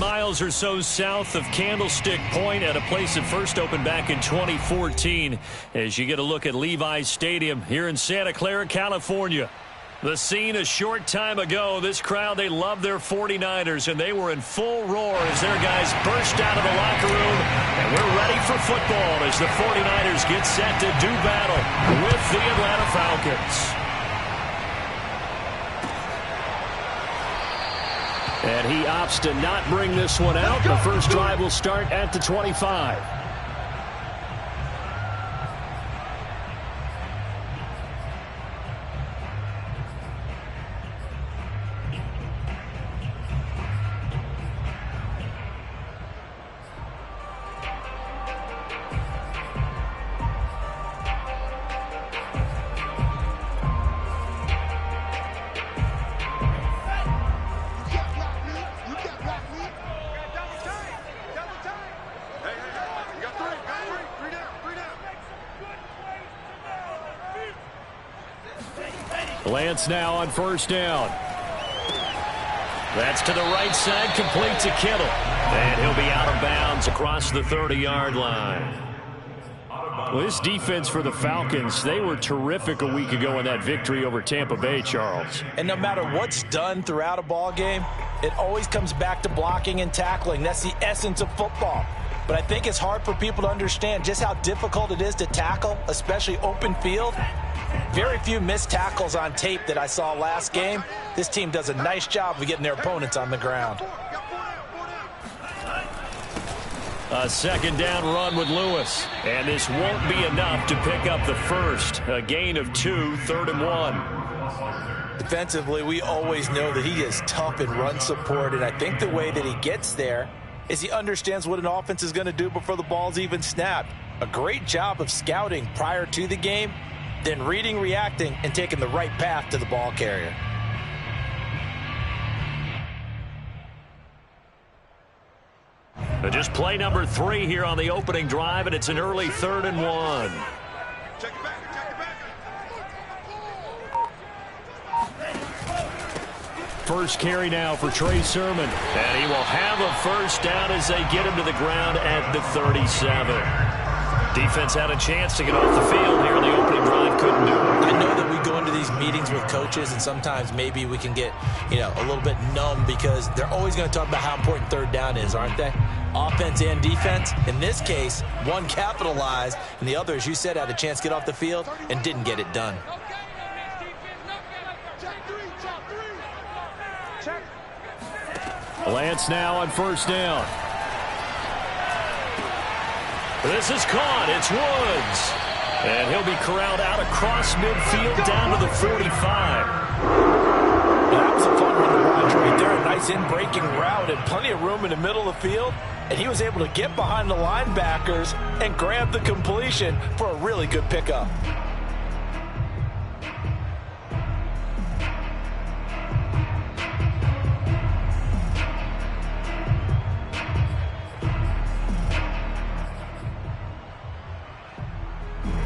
miles or so south of Candlestick Point at a place that first opened back in 2014 as you get a look at Levi's Stadium here in Santa Clara, California. The scene a short time ago, this crowd, they love their 49ers, and they were in full roar as their guys burst out of the locker room. And we're ready for football as the 49ers get set to do battle with the Atlanta Falcons. And he opts to not bring this one out. The first drive will start at the 25. Lance now on first down. That's to the right side, complete to Kittle. And he'll be out of bounds across the 30-yard line. Well, this defense for the Falcons, they were terrific a week ago in that victory over Tampa Bay, Charles. And no matter what's done throughout a ball game, it always comes back to blocking and tackling. That's the essence of football. But I think it's hard for people to understand just how difficult it is to tackle, especially open field. Very few missed tackles on tape that I saw last game. This team does a nice job of getting their opponents on the ground. A second down run with Lewis. And this won't be enough to pick up the first. A gain of 2, 3rd and 1. Defensively, we always know that he is tough in run support, and I think the way that he gets there is he understands what an offense is going to do before the ball's even snapped. A great job of scouting prior to the game, then reading, reacting, and taking the right path to the ball carrier. Just play number 3 here on the opening drive, and it's an early 3rd and 1. Check it back, check it back. First carry now for Trey Sermon. And he will have a first down as they get him to the ground at the 37. Defense had a chance to get off the field here in the opening drive, couldn't do it. I know that we go into these meetings with coaches, and sometimes maybe we can get, a little bit numb because they're always going to talk about how important third down is, aren't they? Offense and defense. In this case, one capitalized, and the other, as you said, had a chance to get off the field and didn't get it done. Lance now on first down. This is caught. It's Woods. And he'll be corralled out across midfield down to the 45. That was a fun one to watch right there. A nice in-breaking route and plenty of room in the middle of the field. And he was able to get behind the linebackers and grab the completion for a really good pickup.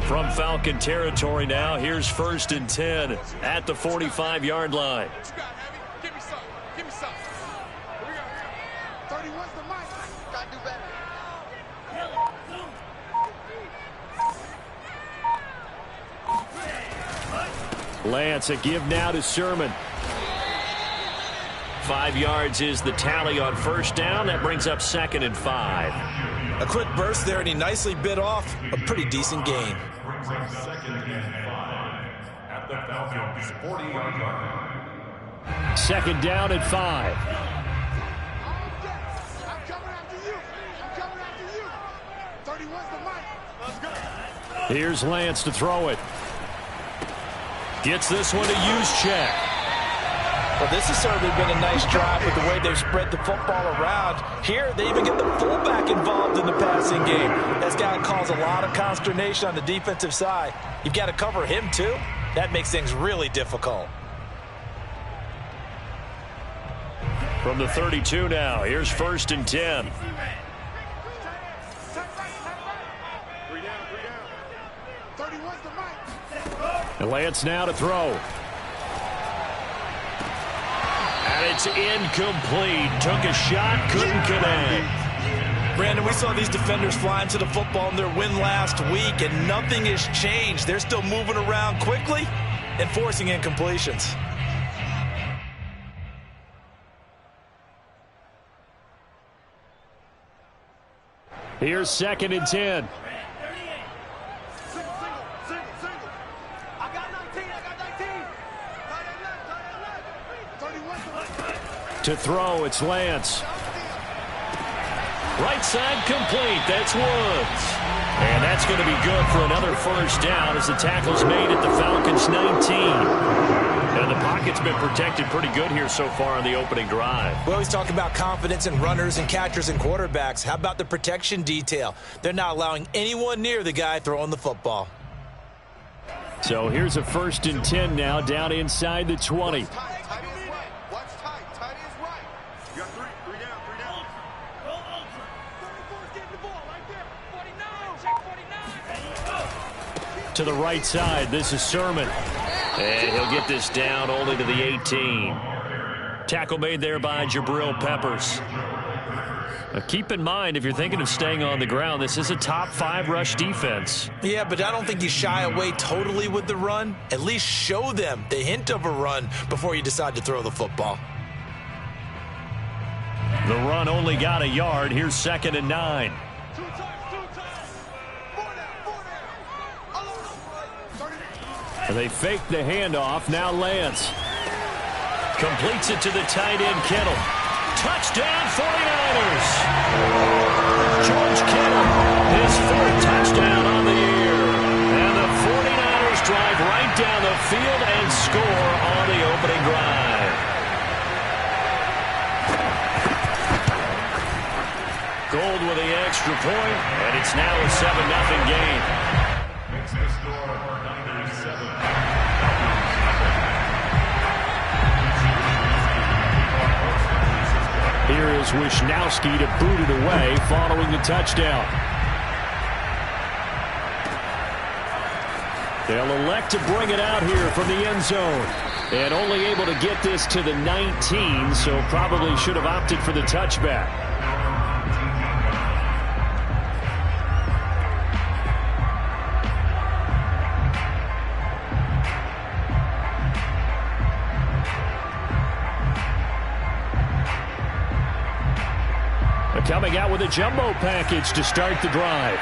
From Falcon territory now, here's 1st and 10 at the 45-yard line. Give me some. Give me some. Here we go. 31's the mic. Gotta do better. Lance, a give now to Sermon. 5 yards is the tally on first down. That brings up 2nd and 5. A quick burst there, and he nicely bit off a pretty decent gain. 2nd and 5 at the Falcons' 40-yard line. 2nd down and 5. I'm coming after you. I'm coming after you. 31's the mic. Let's go. Here's Lance to throw it. Gets this one to Juszczyk. Well, this has certainly been a nice drive with the way they've spread the football around. Here, they even get the fullback involved in the passing game. That's got to cause a lot of consternation on the defensive side. You've got to cover him, too. That makes things really difficult. From the 32 now, here's 1st and 10. 3 down, 31's the mic. And Lance now to throw. And it's incomplete. Took a shot, couldn't connect. Brandon, we saw these defenders flying to the football in their win last week, and nothing has changed. They're still moving around quickly and forcing incompletions. Here's 2nd and 10. To throw, it's Lance. Right side complete. That's Woods. And that's going to be good for another first down as the tackle's made at the Falcons' 19. And the pocket's been protected pretty good here so far on the opening drive. We always talk about confidence in runners and catchers and quarterbacks. How about the protection detail? They're not allowing anyone near the guy throwing the football. So here's a 1st and 10 now, down inside the 20. To the right side, this is Sermon. And he'll get this down only to the 18. Tackle made there by Jabril Peppers. Now keep in mind, if you're thinking of staying on the ground, this is a top 5 rush defense. Yeah, but I don't think you shy away totally with the run. At least show them the hint of a run before you decide to throw the football. The run only got a yard. Here's 2nd and 9. They fake the handoff. Now Lance completes it to the tight end, Kittle. Touchdown, 49ers. George Kittle, his 4th touchdown on the year. And the 49ers drive right down the field and score on the opening drive. Gold with the extra point, and it's now a 7-0 game. Here is Wisnowski to boot it away following the touchdown. They'll elect to bring it out here from the end zone. And only able to get this to the 19, so probably should have opted for the touchback. Coming out with a jumbo package to start the drive.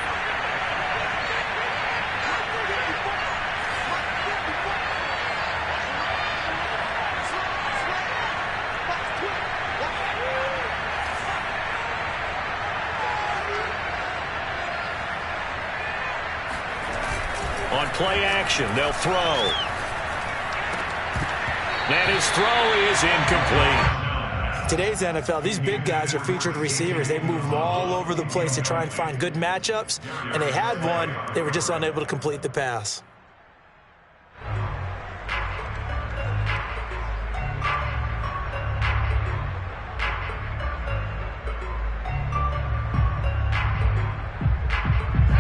On play action, they'll throw. And his throw is incomplete. Today's NFL, these big guys are featured receivers. They move all over the place to try and find good matchups, and they had one. They were just unable to complete the pass.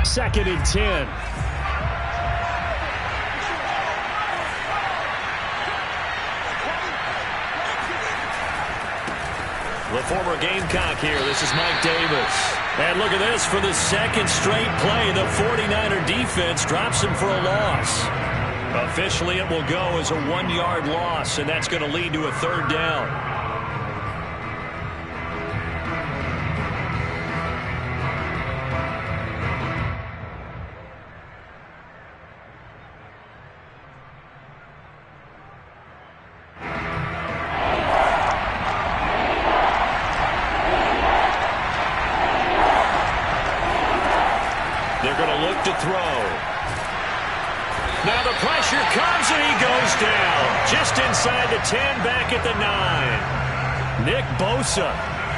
Second and 10. The former Gamecock here. This is Mike Davis. And look at this. For the 2nd straight play, the 49er defense drops him for a loss. Officially, it will go as a 1-yard loss, and that's going to lead to a 3rd down. Now the pressure comes and he goes down. Just inside the 10, back at the 9. Nick Bosa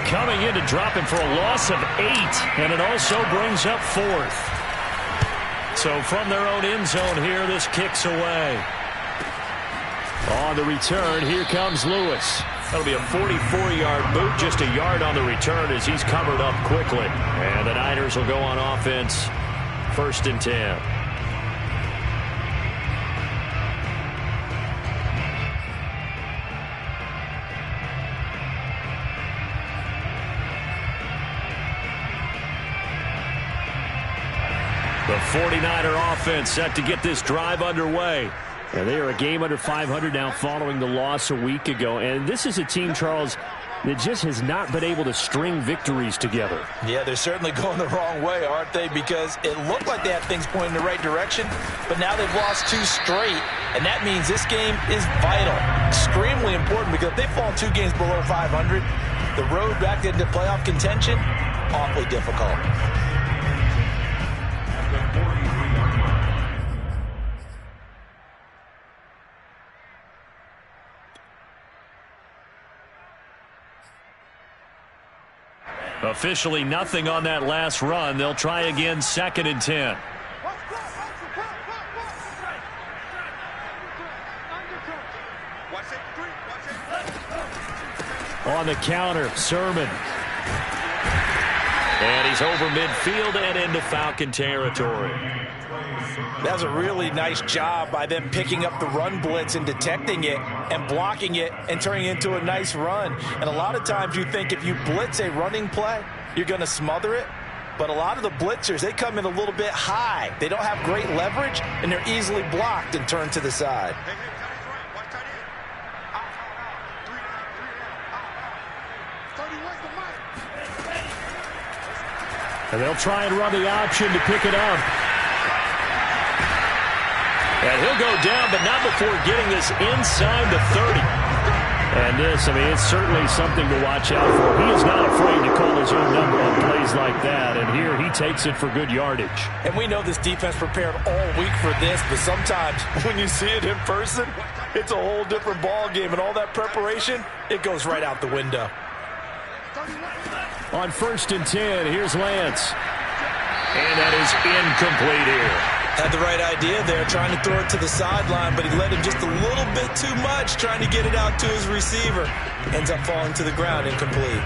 coming in to drop him for a loss of 8. And it also brings up 4th. So from their own end zone here, this kicks away. On the return, here comes Lewis. That'll be a 44-yard boot, just a yard on the return as he's covered up quickly. And the Niners will go on offense. 1st and 10. The 49er offense set to get this drive underway. And they are a game under 500 now following the loss a week ago. And this is a team, Charles, that just has not been able to string victories together. Yeah, they're certainly going the wrong way, aren't they? Because it looked like they had things pointing in the right direction, but now they've lost 2 straight, and that means this game is vital, extremely important, because if they fall 2 games below 500, the road back into playoff contention, awfully difficult. Officially nothing on that last run. They'll try again, 2nd and 10. On the counter, Sermon. And he's over midfield and into Falcon territory. That's a really nice job by them picking up the run blitz and detecting it and blocking it and turning it into a nice run. And a lot of times you think if you blitz a running play, you're going to smother it. But a lot of the blitzers, they come in a little bit high. They don't have great leverage, and they're easily blocked and turned to the side. And they'll try and run the option to pick it up. And he'll go down, but not before getting this inside the 30. And this, I mean, it's certainly something to watch out for. He is not afraid to call his own number on plays like that. And here he takes it for good yardage. And we know this defense prepared all week for this, but sometimes when you see it in person, it's a whole different ball game. And all that preparation, it goes right out the window. On 1st and 10, here's Lance. And that is incomplete here. Had the right idea there, trying to throw it to the sideline, but he let him just a little bit too much, trying to get it out to his receiver. Ends up falling to the ground, incomplete.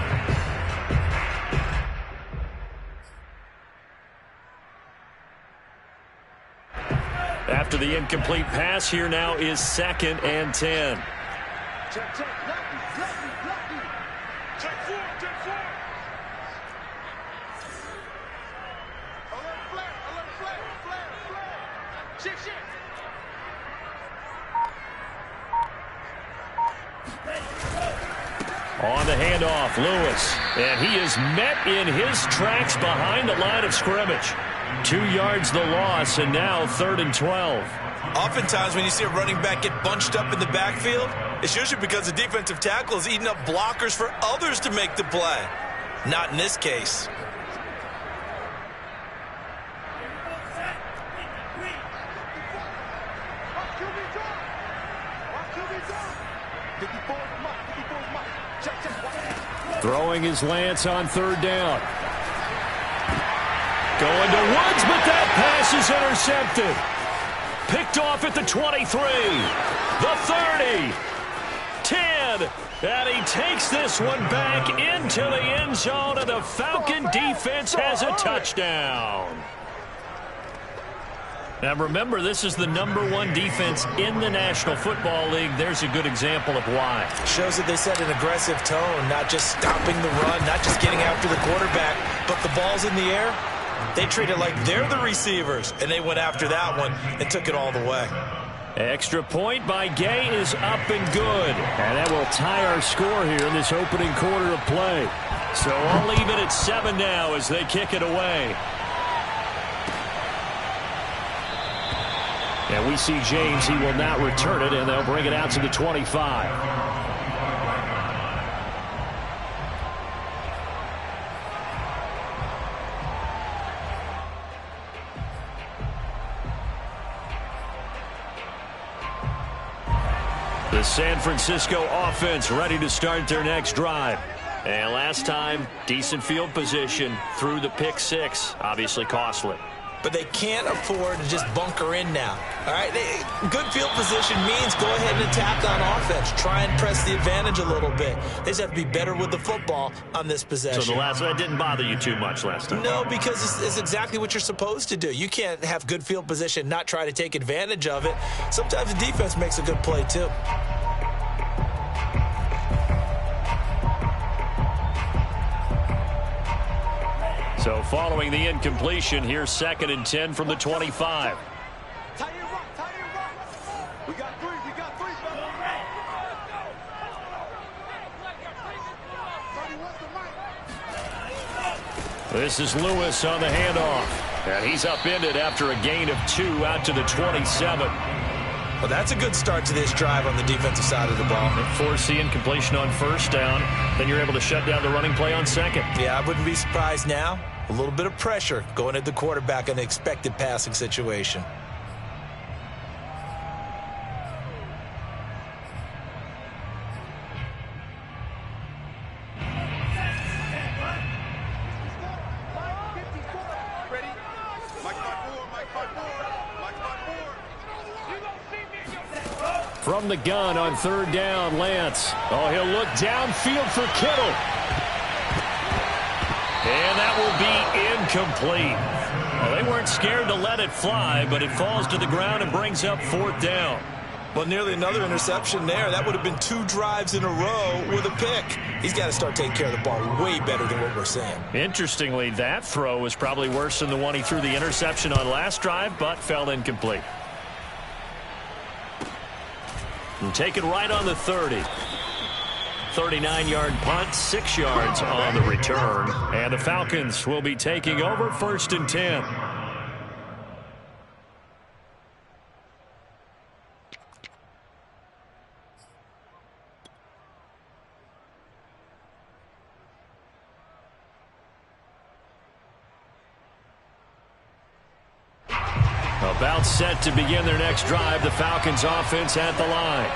After the incomplete pass, here now is 2nd and 10. Check, check, lucky. Check 4. Alert flag. Shit. On the handoff, Lewis. And he is met in his tracks behind the line of scrimmage. 2 yards the loss, and now 3rd and 12. Oftentimes when you see a running back get bunched up in the backfield, it's usually because the defensive tackle is eating up blockers for others to make the play. Not in this case. Throwing his Lance on 3rd down. Going to Woods, but that pass is intercepted. Picked off at the 23, the 30, 10, and he takes this one back into the end zone, and the Falcon defense has a touchdown. Now remember, this is the #1 defense in the National Football League. There's a good example of why. Shows that they set an aggressive tone, not just stopping the run, not just getting after the quarterback, but the ball's in the air. They treat it like they're the receivers, and they went after that one and took it all the way. Extra point by Gay is up and good. And that will tie our score here in this opening quarter of play. So I'll leave it at 7 now as they kick it away. And we see James, he will not return it, and they'll bring it out to the 25. The San Francisco offense ready to start their next drive. And last time, decent field position through the pick 6, obviously costly. But they can't afford to just bunker in now. All right, good field position means go ahead and attack on offense. Try and press the advantage a little bit. They just have to be better with the football on this possession. So the last one didn't bother you too much last time? No, because it's exactly what you're supposed to do. You can't have good field position, not try to take advantage of it. Sometimes the defense makes a good play too. So following the incompletion, here's 2nd and 10 from the 25. We got three, brother. 31's the mic. This is Lewis on the handoff. And he's upended after a gain of 2 out to the 27. Well, that's a good start to this drive on the defensive side of the ball. Force the incompletion on 1st down. Then you're able to shut down the running play on 2nd. Yeah, I wouldn't be surprised now. A little bit of pressure going at the quarterback in an expected passing situation. From the gun on 3rd down, Lance. Oh, he'll look downfield for Kittle. And that will be incomplete. Well, they weren't scared to let it fly, but it falls to the ground and brings up 4th down. Well, nearly another interception there. That would have been 2 drives in a row with a pick. He's got to start taking care of the ball way better than what we're seeing. Interestingly, that throw was probably worse than the one he threw the interception on last drive, but fell incomplete. And take it right on the 30. 39-yard punt, 6 yards on the return. And the Falcons will be taking over 1st and 10. About set to begin their next drive, the Falcons offense at the line.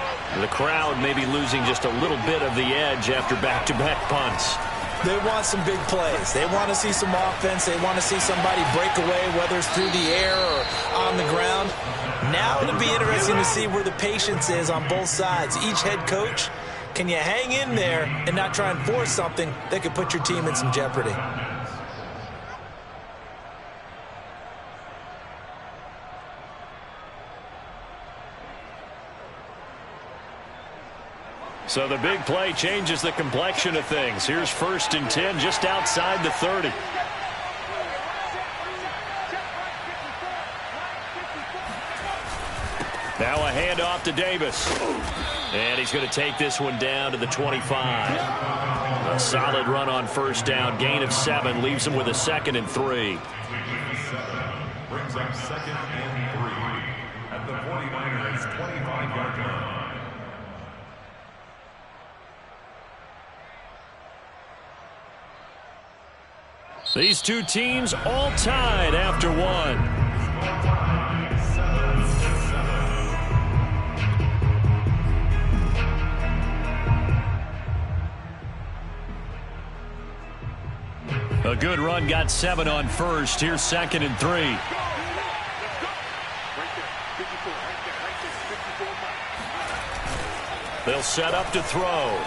The crowd may be losing just a little bit of the edge after back-to-back punts. They want some big plays. They want to see some offense. They want to see somebody break away, whether it's through the air or on the ground. Now it'll be interesting to see where the patience is on both sides. Each head coach, can you hang in there and not try and force something that could put your team in some jeopardy? So the big play changes the complexion of things. Here's 1st and 10 just outside the 30. Now a handoff to Davis. And he's going to take this one down to the 25. A solid run on 1st down. Gain of 7 leaves him with a 2nd and 3. Brings up 2nd and 3 at the 49ers 25-yard line. These two teams all tied after one. A good run got 7 on 1st. Here's 2nd and 3. They'll set up to throw.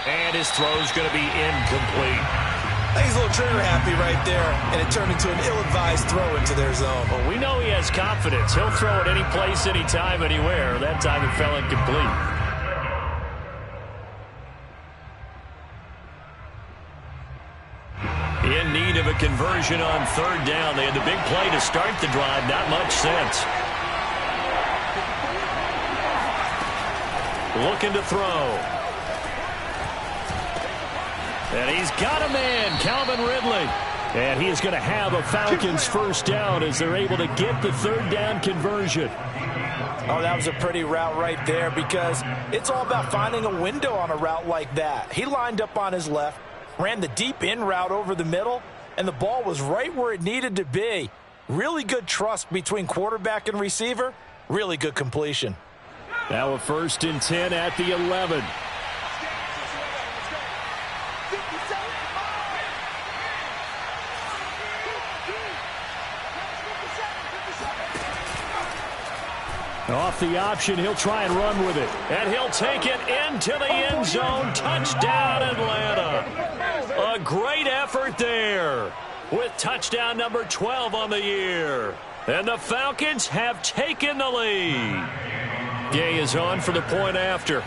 And his throw's going to be incomplete. I think he's a little trigger happy right there, and it turned into an ill-advised throw into their zone. Well, we know he has confidence. He'll throw it any place, anytime, anywhere. That time it fell incomplete. In need of a conversion on 3rd down. They had the big play to start the drive. Not much sense. Looking to throw. And he's got a man, Calvin Ridley. And he is going to have a Falcons 1st down as they're able to get the 3rd down conversion. Oh, that was a pretty route right there because it's all about finding a window on a route like that. He lined up on his left, ran the deep in route over the middle, and the ball was right where it needed to be. Really good trust between quarterback and receiver. Really good completion. Now a 1st and 10 at the 11. Off the option, he'll try and run with it. And he'll take it into the end zone. Touchdown, Atlanta. A great effort there with touchdown number 12 on the year. And the Falcons have taken the lead. Gay is on for the point after.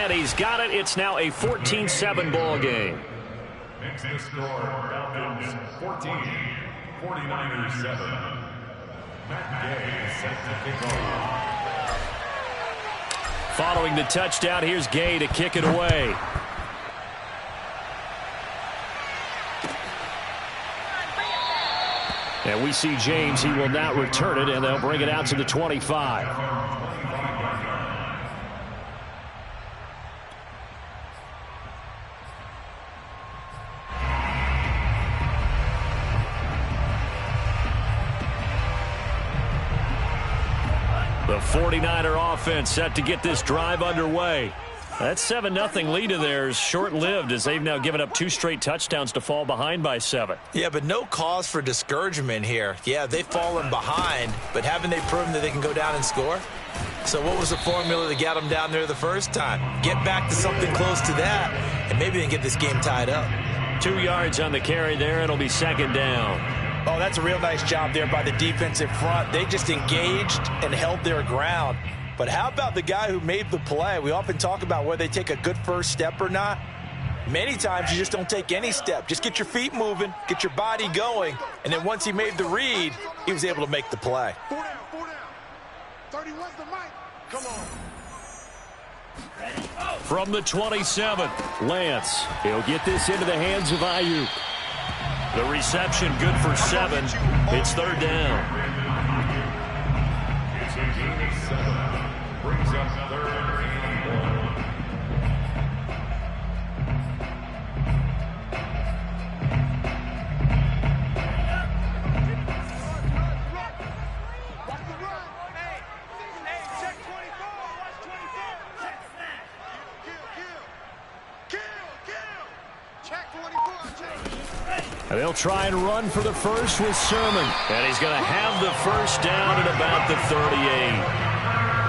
And he's got it. It's now a 14-7 ball game. Makes the score Falcons 14, 49ers 7. Matt Gay is set to kick off. Following the touchdown, here's Gay to kick it away. And we see James. He will not return it, and they'll bring it out to the 25. The 49er offense set to get this drive underway. That 7-0 lead of theirs short-lived as they've now given up 2 straight touchdowns to fall behind by 7. Yeah, but no cause for discouragement here. Yeah, they've fallen behind, but haven't they proven that they can go down and score? So what was the formula that got them down there the first time? Get back to something close to that, and maybe they can get this game tied up. 2 yards on the carry there. It'll be 2nd down. Oh, that's a real nice job there by the defensive front. They just engaged and held their ground. But how about the guy who made the play? We often talk about whether they take a good first step or not. Many times you just don't take any step. Just get your feet moving, get your body going, and then once he made the read, he was able to make the play. 4 down, 4 down. 31's the mic. Come on. From the 27, Lance. He'll get this into the hands of Ayuk. The reception good for 7. It's 3rd down. It's a gain of 7. Brings up 3rd and 1. Watch the run. Hey, check 24. Watch 24. Kill. Check 24. Check. And they'll try and run for the first with Sermon. And he's going to have the first down at about the 38.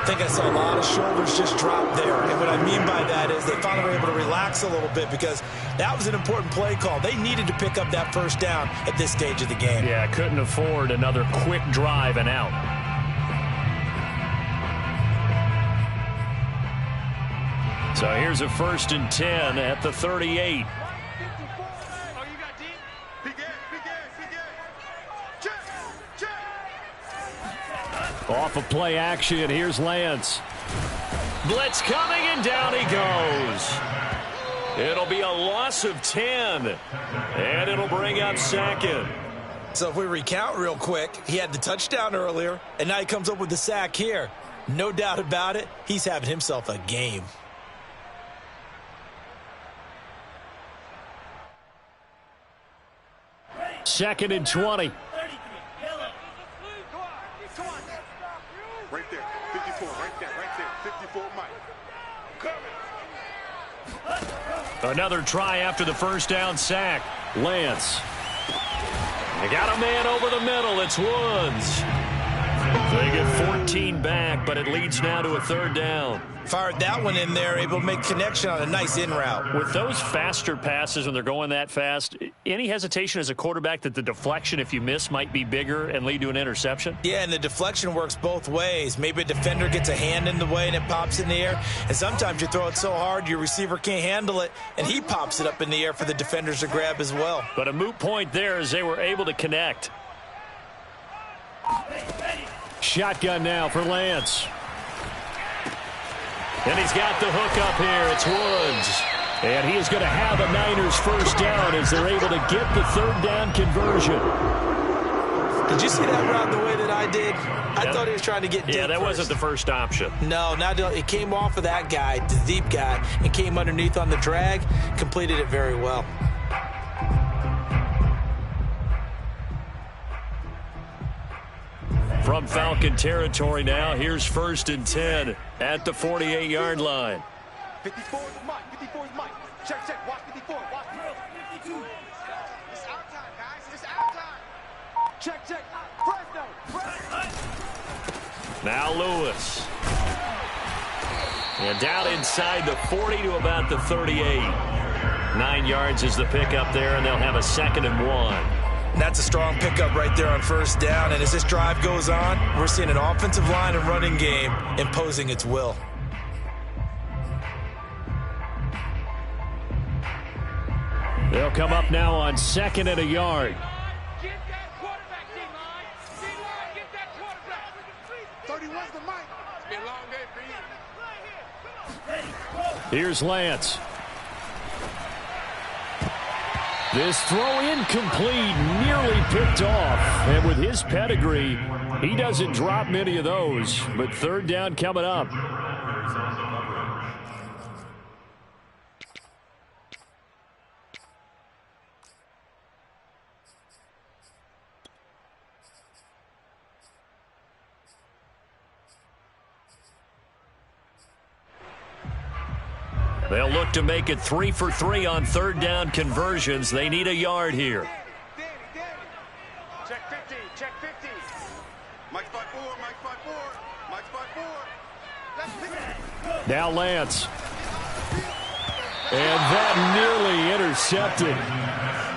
I think I saw a lot of shoulders just drop there. And what I mean by that is they finally were able to relax a little bit because that was an important play call. They needed to pick up that first down at this stage of the game. Yeah, couldn't afford another quick drive and out. So here's a 1st and 10 at the 38. Off of play action, here's Lance. Blitz coming, and down he goes. It'll be a loss of 10, and it'll bring up 2nd. So if we recount real quick, he had the touchdown earlier, and now he comes up with the sack here. No doubt about it, he's having himself a game. Second and 20. Right there, 54, right there, 54 Mike. Another try after the first down sack. Lance. They got a man over the middle. It's Woods. They get 14 back, but it leads now to a 3rd down. Fired that one in there, able to make connection on a nice in route. With those faster passes, when they're going that fast, any hesitation as a quarterback that the deflection, if you miss, might be bigger and lead to an interception? Yeah, and the deflection works both ways. Maybe a defender gets a hand in the way and it pops in the air. And sometimes you throw it so hard your receiver can't handle it, and he pops it up in the air for the defenders to grab as well. But a moot point there as they were able to connect. Shotgun now for Lance. And he's got the hook up here. It's Woods. And he is going to have a Niners first down as they're able to get the 3rd down conversion. Did you see that route the way that I did? I thought he was trying to get deep. Yeah, that wasn't the first option. No, it came off of that guy, the deep guy, and came underneath on the drag, completed it very well. From Falcon territory now, here's 1st and 10 at the 48-yard line. 54 is Mike, 54 is Mike. Check, watch 54, watch 52. It's our time, guys, it's our time. Check, Fresno. Now Lewis. And down inside the 40 to about the 38. 9 yards is the pickup there, and they'll have a 2nd and 1. And that's a strong pickup right there on first down. And as this drive goes on, we're seeing an offensive line and running game imposing its will. They'll come up now on 2nd and a yard. Get that quarterback, D-line. D-line, get that quarterback. 31's the mic. It's been a long day for you. Here's Lance. This throw incomplete, nearly picked off. And with his pedigree, he doesn't drop many of those. But 3rd down coming up. They'll look to make it 3 for 3 on 3rd down conversions. They need a yard here. Danny. Check 50, check 50. Mike's by 4, Mike's by 4, Mike's by 4. Let's pick it. Now Lance. And that nearly intercepted.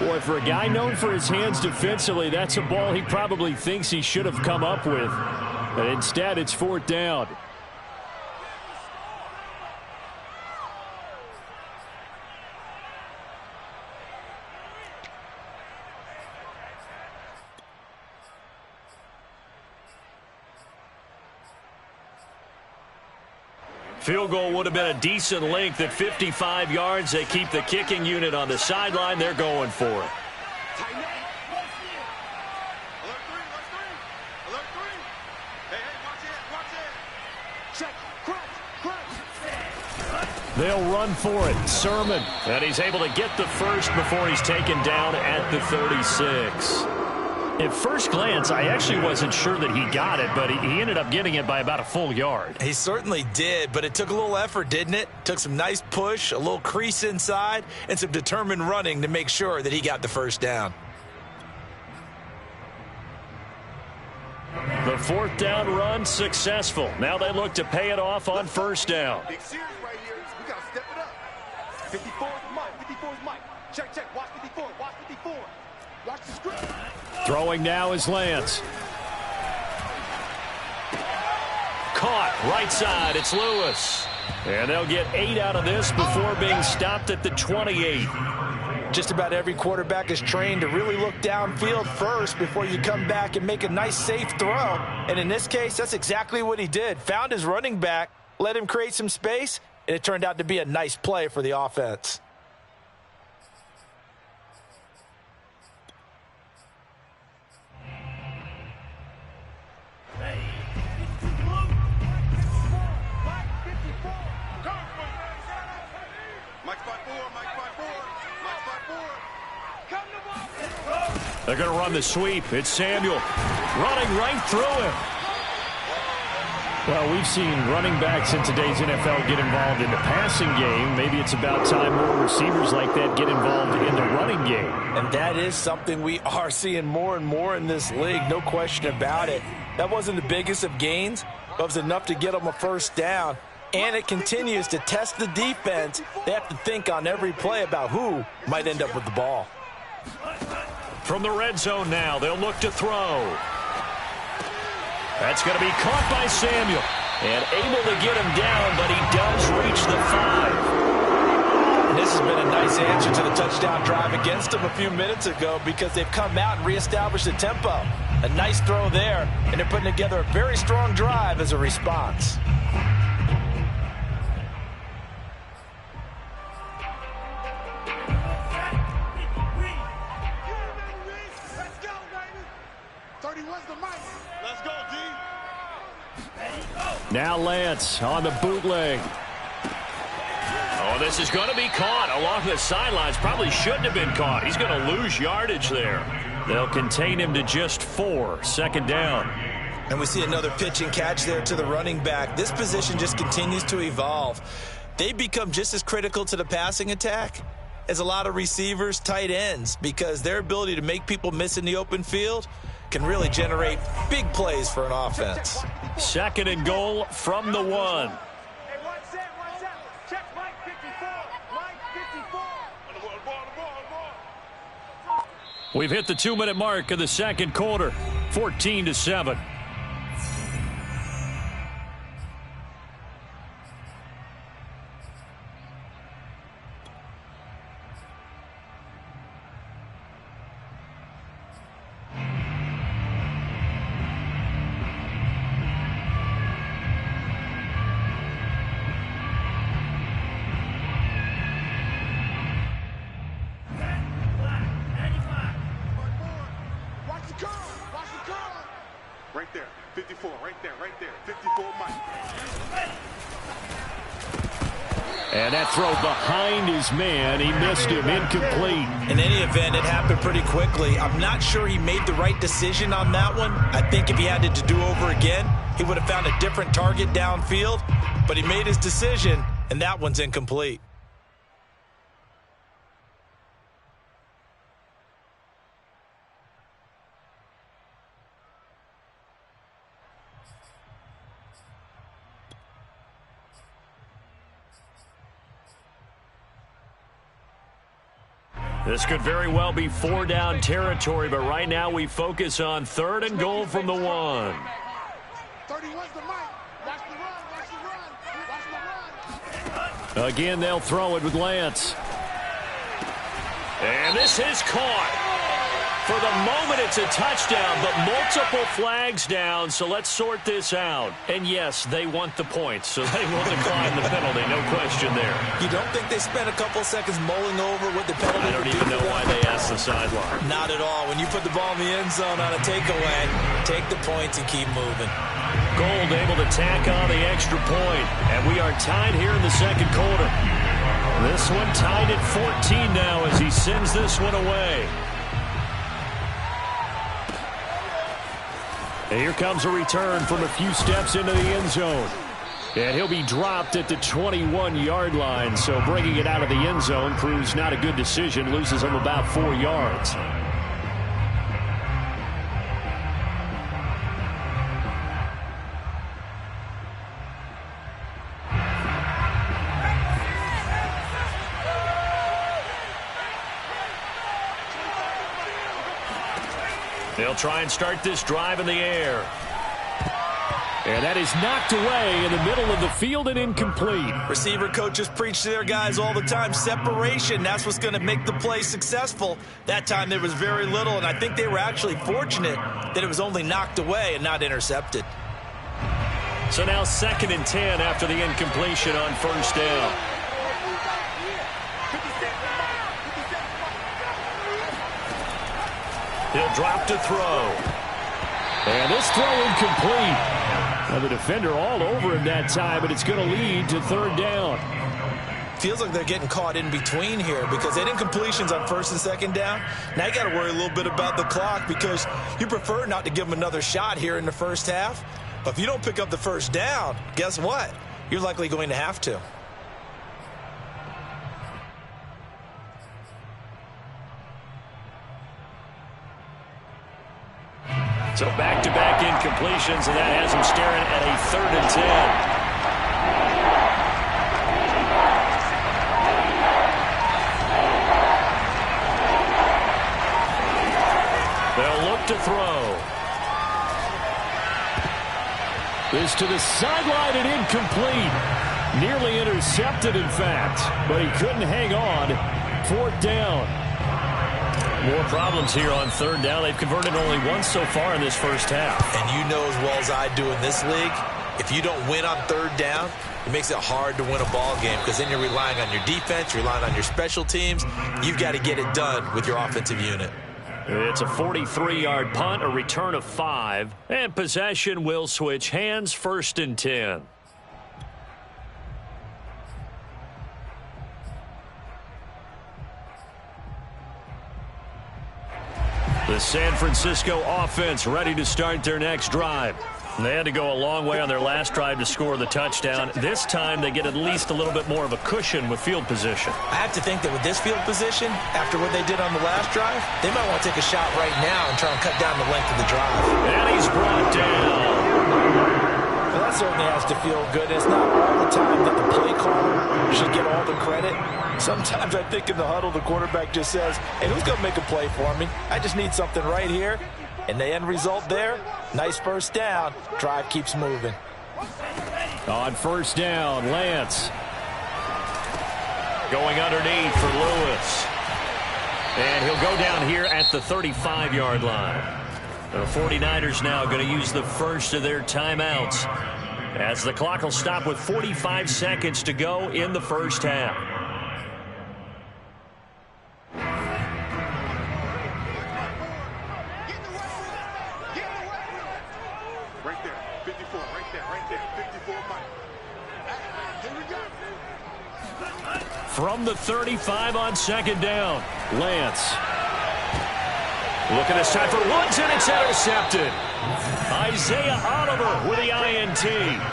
Boy, for a guy known for his hands defensively, that's a ball he probably thinks he should have come up with. But instead, it's 4th down. Field goal would have been a decent length at 55 yards. They keep the kicking unit on the sideline. They're going for it. Tighten up. Alert 3, alert 3. Alert 3. Hey, watch it. Check. Crunch. They'll run for it. Sermon. And he's able to get the first before he's taken down at the 36. At first glance, I actually wasn't sure that he got it, but he ended up getting it by about a full yard. He certainly did, but it took a little effort, didn't it? Took some nice push, a little crease inside, and some determined running to make sure that he got the first down. The 4th down run successful. Now they look to pay it off on 1st down. Big series right here. We got to step it up. 54's Mike. 54's Mike. Check. Watch 54. Watch 54. Watch the script. Throwing now is Lance. Caught right side. It's Lewis. And they'll get 8 out of this before being stopped at the 28. Just about every quarterback is trained to really look downfield first before you come back and make a nice, safe throw. And in this case, that's exactly what he did. Found his running back, let him create some space, and it turned out to be a nice play for the offense. They're going to run the sweep. It's Samuel running right through him. Well, we've seen running backs in today's NFL get involved in the passing game. Maybe it's about time more receivers like that get involved in the running game. And that is something we are seeing more and more in this league, no question about it. That wasn't the biggest of gains, but it was enough to get them a first down. And it continues to test the defense. They have to think on every play about who might end up with the ball. From the red zone now, they'll look to throw. That's going to be caught by Samuel. And able to get him down, but he does reach the 5. And this has been a nice answer to the touchdown drive against them a few minutes ago because they've come out and reestablished the tempo. A nice throw there, and they're putting together a very strong drive as a response. Now Lance on the bootleg. Oh, this is going to be caught along the sidelines. Probably shouldn't have been caught. He's going to lose yardage there. They'll contain him to just 4. 2nd down. And we see another pitch and catch there to the running back. This position just continues to evolve. They become just as critical to the passing attack as a lot of receivers, tight ends, because their ability to make people miss in the open field can really generate big plays for an offense. 2nd and goal from the 1. Hey, one set. Check Mike 54. Mike 54. We've hit the 2-minute mark of the 2nd quarter. 14-7. Right there. 54 Mike. And that throw behind his man. He missed him. Incomplete. In any event, it happened pretty quickly. I'm not sure he made the right decision on that one. I think if he had it to do over again, he would have found a different target downfield. But he made his decision, and that one's incomplete. This could very well be 4-down territory, but right now we focus on 3rd and goal from the 1. 31's the mic. Watch the run. Watch the run. Watch the run. Again, they'll throw it with Lance. And this is caught. For the moment, it's a touchdown, but multiple flags down, so let's sort this out. And yes, they want the points, so they will decline the penalty, no question there. You don't think they spent a couple seconds mulling over what the penalty I don't even know why they asked the sideline. Not at all. When you put the ball in the end zone on a takeaway, take the points and keep moving. Gold able to tack on the extra point, and we are tied here in the second quarter. This one tied at 14 now as he sends this one away. And here comes a return from a few steps into the end zone. And he'll be dropped at the 21-yard line, so bringing it out of the end zone proves not a good decision, loses him about 4 yards. They'll try and start this drive in the air. And that is knocked away in the middle of the field and incomplete. Receiver coaches preach to their guys all the time. Separation, that's what's going to make the play successful. That time there was very little, and I think they were actually fortunate that it was only knocked away and not intercepted. So now 2nd and 10 after the incompletion on 1st down. He'll drop to throw. And this throw incomplete. Now the defender all over him that time, but it's going to lead to 3rd down. Feels like they're getting caught in between here because they had incompletions on 1st and 2nd down. Now you got to worry a little bit about the clock because you prefer not to give them another shot here in the first half. But if you don't pick up the 1st down, guess what? You're likely going to have to. So back-to-back incompletions, and that has him staring at a 3rd and 10. They'll look to throw. This to the sideline and incomplete. Nearly intercepted, in fact, but he couldn't hang on. 4th down. More problems here on 3rd down. They've converted only once so far in this first half. And you know as well as I do in this league, if you don't win on 3rd down, it makes it hard to win a ball game because then you're relying on your defense, you're relying on your special teams. You've got to get it done with your offensive unit. It's a 43-yard punt, a return of 5, and possession will switch hands. 1st and 10. The San Francisco offense ready to start their next drive. They had to go a long way on their last drive to score the touchdown. This time they get at least a little bit more of a cushion with field position. I have to think that with this field position, after what they did on the last drive, they might want to take a shot right now and try and cut down the length of the drive. And he's brought down. Well, that certainly has to feel good. It's not all the time that the play caller should get all the credit. Sometimes I think in the huddle, the quarterback just says, hey, who's going to make a play for me? I just need something right here. And the end result there, nice 1st down. Drive keeps moving. On 1st down, Lance. Going underneath for Lewis. And he'll go down here at the 35-yard line. The 49ers now going to use the first of their timeouts as the clock will stop with 45 seconds to go in the first half. Right there, 54. From the 35 on second down, Lance. Looking this time for Woods, and it's intercepted. Isaiah Oliver with the INT.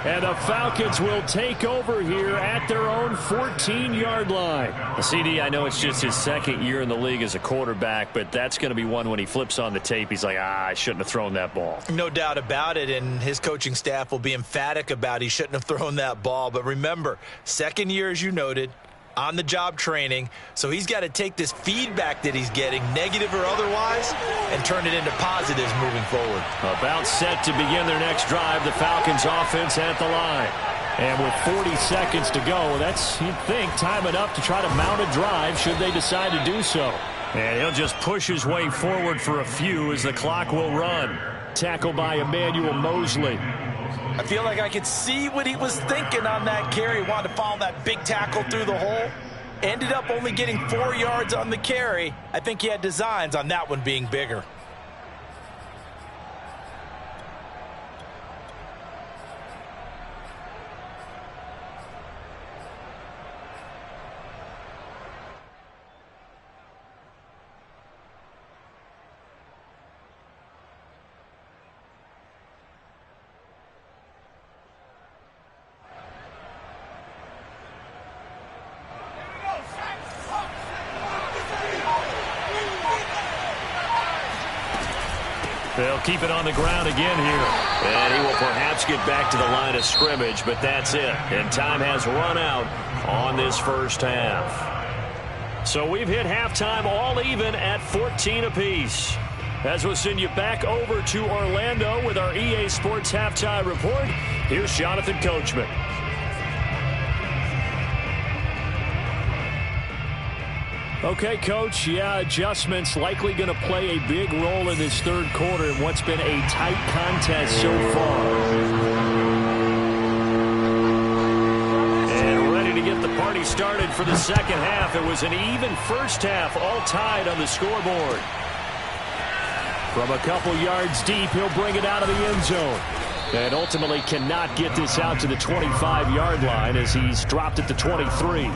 And the Falcons will take over here at their own 14-yard line. CD, I know it's just his second year in the league as a quarterback, but that's going to be one when he flips on the tape. He's like, I shouldn't have thrown that ball. No doubt about it, and his coaching staff will be emphatic about he shouldn't have thrown that ball. But remember, second year, as you noted, on-the-job training, so he's got to take this feedback that he's getting, negative or otherwise, and turn it into positives moving forward. About set to begin their next drive, the Falcons offense at the line. And with 40 seconds to go, that's, you'd think, time enough to try to mount a drive should they decide to do so. And he'll just push his way forward for a few as the clock will run. Tackle by Emmanuel Mosley. I feel like I could see what he was thinking on that carry. He wanted to follow that big tackle through the hole. Ended up only getting 4 yards on the carry. I think he had designs on that one being bigger. They'll keep it on the ground again here. And he will perhaps get back to the line of scrimmage, but that's it. And time has run out on this first half. So we've hit halftime all even at 14 apiece. As we'll send you back over to Orlando with our EA Sports Halftime Report, here's Jonathan Coachman. Okay, Coach, yeah, adjustments likely going to play a big role in this third quarter in what's been a tight contest so far. And ready to get the party started for the second half. It was an even first half, all tied on the scoreboard. From a couple yards deep, he'll bring it out of the end zone. And ultimately cannot get this out to the 25-yard line as he's dropped at the 23.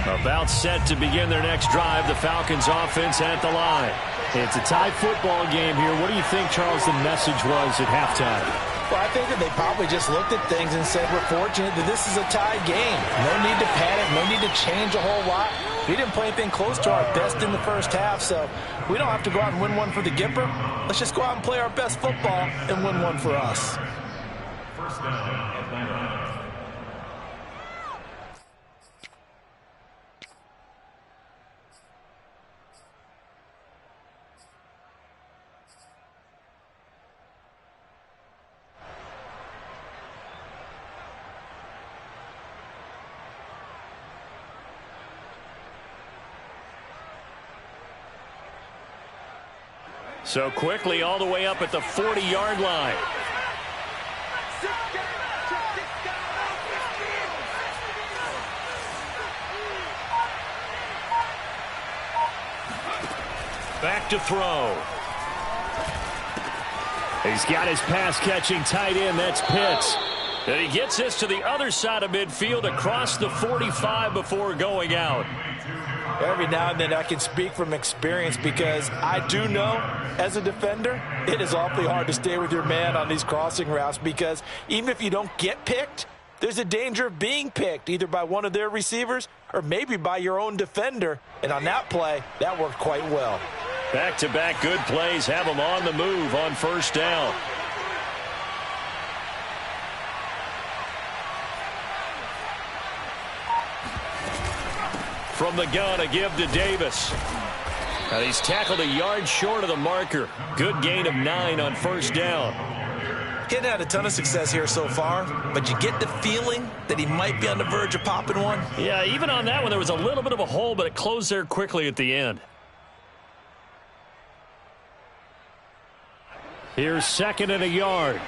About set to begin their next drive, the Falcons offense at the line. It's a tie football game here. What do you think, Charles, the message was at halftime? Well, I think that they probably just looked at things and said, we're fortunate that this is a tie game. No need to panic, no need to change a whole lot. We didn't play anything close to our best in the first half, so we don't have to go out and win one for the Gipper. Let's just go out and play our best football and win one for us. First down, Atlanta. So quickly all the way up at the 40-yard line. Back to throw. He's got his pass-catching tight end. That's Pitts. And he gets this to the other side of midfield across the 45 before going out. Every now and then I can speak from experience because I do know as a defender it is awfully hard to stay with your man on these crossing routes because even if you don't get picked, there's a danger of being picked either by one of their receivers or maybe by your own defender. And on that play, that worked quite well. Back-to-back good plays have them on the move on first down. From the gun, a give to Davis. And he's tackled a yard short of the marker. Good gain of 9 on first down. He hadn't had a ton of success here so far, but you get the feeling that he might be on the verge of popping one. Yeah, even on that one, there was a little bit of a hole, but it closed there quickly at the end. Here's 2nd and a yard.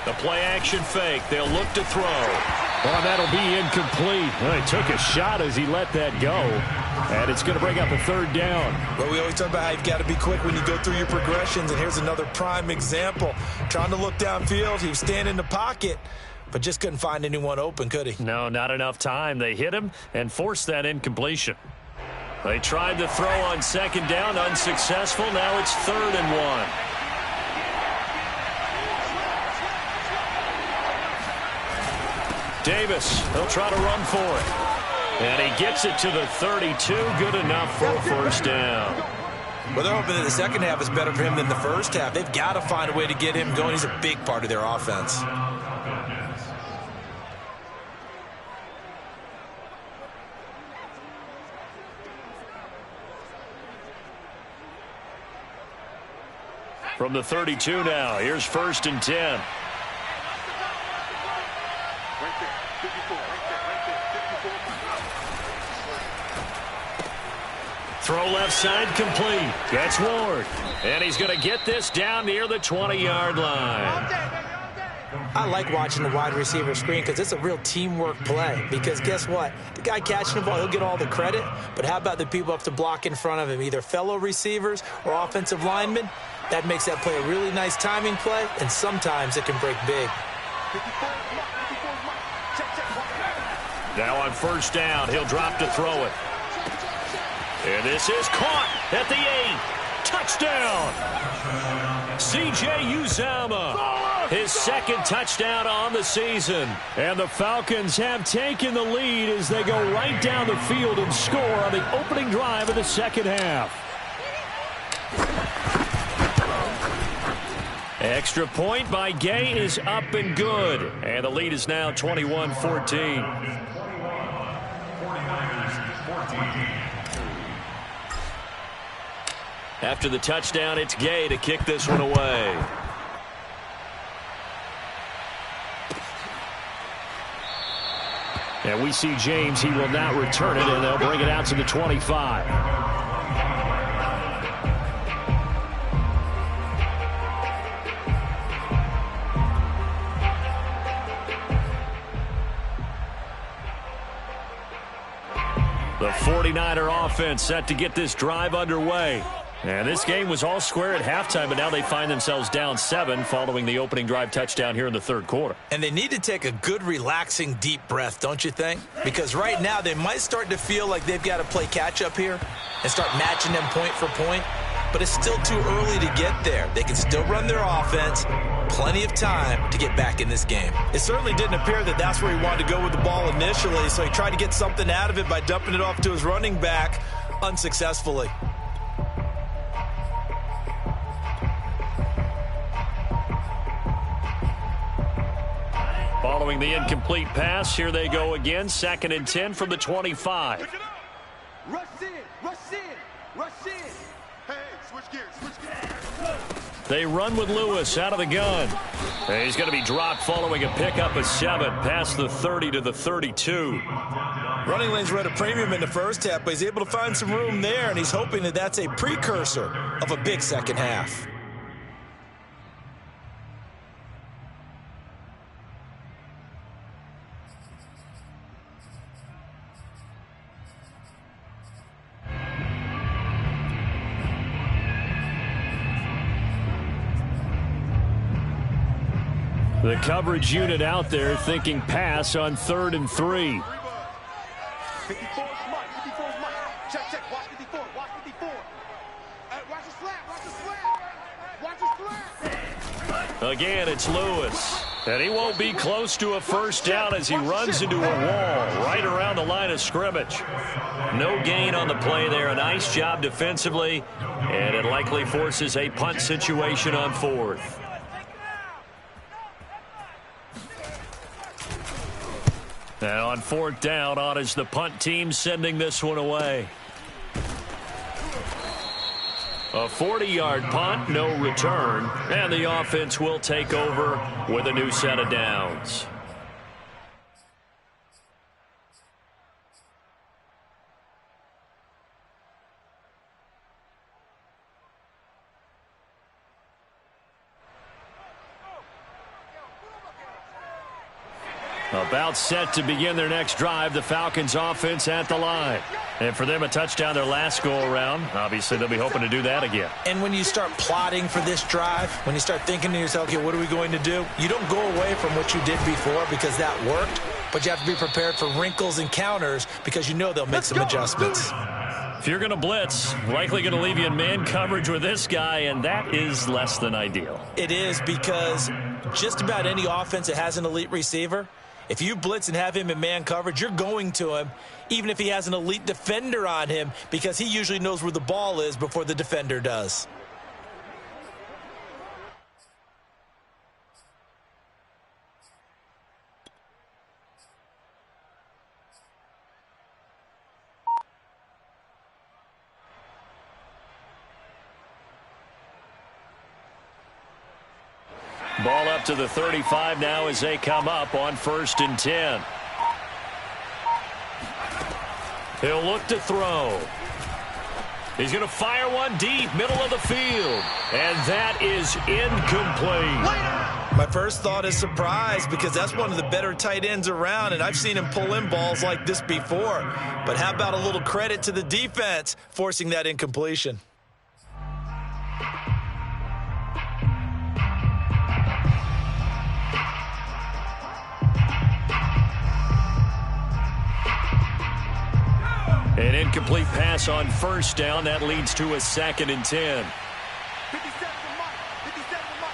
The play action fake. They'll look to throw. Oh, that'll be incomplete. Well, he took a shot as he let that go. And it's going to bring up a 3rd down. Well, we always talk about how you've got to be quick when you go through your progressions, and here's another prime example. Trying to look downfield, he was standing in the pocket, but just couldn't find anyone open, could he? No, not enough time. They hit him and forced that incompletion. They tried to throw on 2nd down, unsuccessful. Now it's 3rd and 1. Davis, he'll try to run for it. And he gets it to the 32. Good enough for a 1st down. Well, they're hoping that the second half is better for him than the first half. They've got to find a way to get him going. He's a big part of their offense. From the 32 now, here's 1st and 10. Throw left side complete. Gets Ward. And he's going to get this down near the 20-yard line. I like watching the wide receiver screen because it's a real teamwork play. Because guess what? The guy catching the ball, he'll get all the credit. But how about the people up to block in front of him, either fellow receivers or offensive linemen? That makes that play a really nice timing play, and sometimes it can break big. Now on 1st down, he'll drop to throw it. And this is caught at the 8. Touchdown! C.J. Uzomah, his 2nd touchdown on the season. And the Falcons have taken the lead as they go right down the field and score on the opening drive of the 2nd half. Extra point by Gay is up and good. And the lead is now 21-14. After the touchdown, it's Gay to kick this one away. And we see James. He will not return it, and they'll bring it out to the 25. The 49er offense set to get this drive underway. And this game was all square at halftime, but now they find themselves down 7 following the opening drive touchdown here in the 3rd quarter. And they need to take a good, relaxing, deep breath, don't you think? Because right now they might start to feel like they've got to play catch-up here and start matching them point for point. But it's still too early to get there. They can still run their offense. Plenty of time to get back in this game. It certainly didn't appear that that's where he wanted to go with the ball initially, so he tried to get something out of it by dumping it off to his running back unsuccessfully. Following the incomplete pass, here they go again. 2nd and 10 from the 25. Rush in, rush in, rush in. Hey, switch gears, switch gears. They run with Lewis out of the gun. And he's going to be dropped following a pickup of 7 past the 30 to the 32. Running lanes were at a premium in the first half, but he's able to find some room there, and he's hoping that that's a precursor of a big second half. The coverage unit out there thinking pass on 3rd and 3. 54 is Mike, 54 is Mike. Check, check, watch 54, watch 54. Watch the slap, watch the slap. Watch the slap. Again, it's Lewis. And he won't be close to a 1st down as he runs into a wall right around the line of scrimmage. No gain on the play there. A nice job defensively. And it likely forces a punt situation on 4th. And on 4th down, on is the punt team sending this one away. A 40-yard punt, no return, and the offense will take over with a new set of downs. About set to begin their next drive, the Falcons offense at the line. And for them, a touchdown their last go-around. Obviously, they'll be hoping to do that again. And when you start plotting for this drive, when you start thinking to yourself, okay, what are we going to do? You don't go away from what you did before because that worked, but you have to be prepared for wrinkles and counters because you know they'll make some adjustments. If you're going to blitz, likely going to leave you in man coverage with this guy, and that is less than ideal. It is because just about any offense that has an elite receiver, if you blitz and have him in man coverage, you're going to him, even if he has an elite defender on him, because he usually knows where the ball is before the defender does. Ball up to the 35 now as they come up on 1st and 10. He'll look to throw. He's going to fire one deep, middle of the field. And that is incomplete. My first thought is surprise because that's one of the better tight ends around, and I've seen him pull in balls like this before. But how about a little credit to the defense forcing that incompletion? An incomplete pass on 1st down. That leads to a 2nd and 10. 57 for Mike. 57 for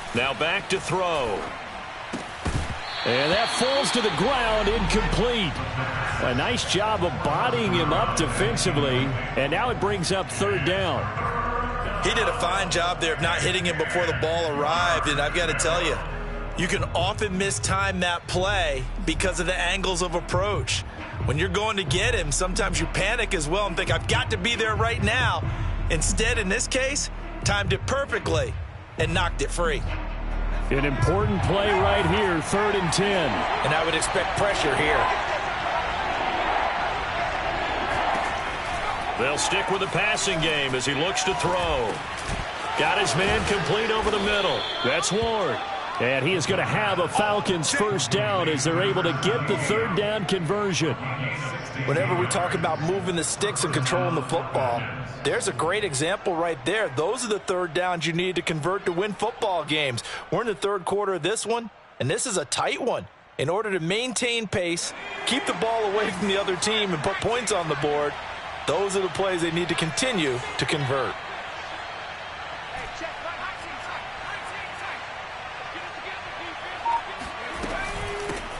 Mike. Now back to throw. And that falls to the ground, incomplete. A nice job of bodying him up defensively. And now it brings up 3rd down. He did a fine job there of not hitting him before the ball arrived. And I've got to tell you, you can often mistime that play because of the angles of approach. When you're going to get him, sometimes you panic as well and think, I've got to be there right now. Instead, in this case, timed it perfectly and knocked it free. An important play right here, 3rd and 10. And I would expect pressure here. They'll stick with the passing game as he looks to throw. Got his man complete over the middle. That's Ward. And he is going to have a Falcons 1st down as they're able to get the 3rd down conversion. Whenever we talk about moving the sticks and controlling the football, there's a great example right there. Those are the 3rd downs you need to convert to win football games. We're in the 3rd quarter of this one, and this is a tight one. In order to maintain pace, keep the ball away from the other team, and put points on the board, those are the plays they need to continue to convert.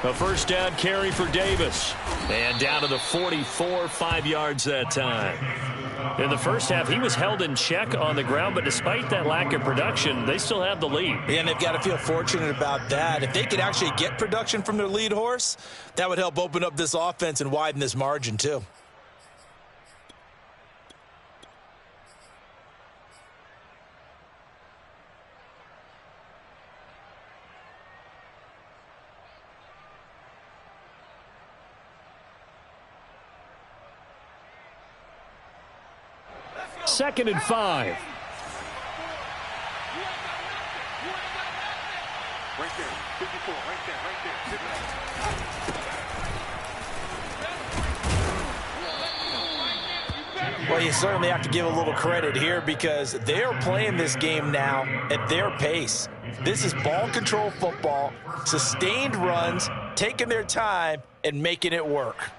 A 1st down carry for Davis. And down to the 44, 5 yards that time. In the first half, he was held in check on the ground, but despite that lack of production, they still have the lead. And they've got to feel fortunate about that. If they could actually get production from their lead horse, that would help open up this offense and widen this margin too. Second and 5. Right there. 54. Right there. Well, you certainly have to give a little credit here because they are playing this game now at their pace. This is ball control football, sustained runs, taking their time, and making it work.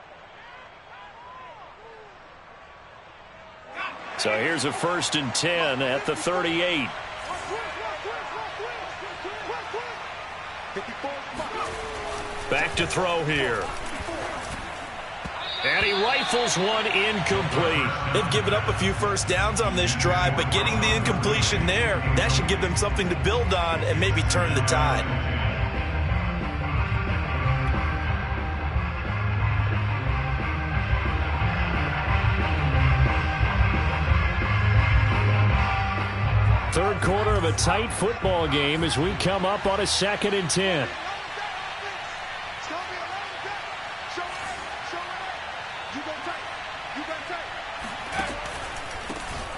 So here's a 1st and 10 at the 38. Back to throw here. And he rifles one incomplete. They've given up a few 1st downs on this drive, but getting the incompletion there, that should give them something to build on and maybe turn the tide. Third quarter of a tight football game as we come up on a 2nd and 10.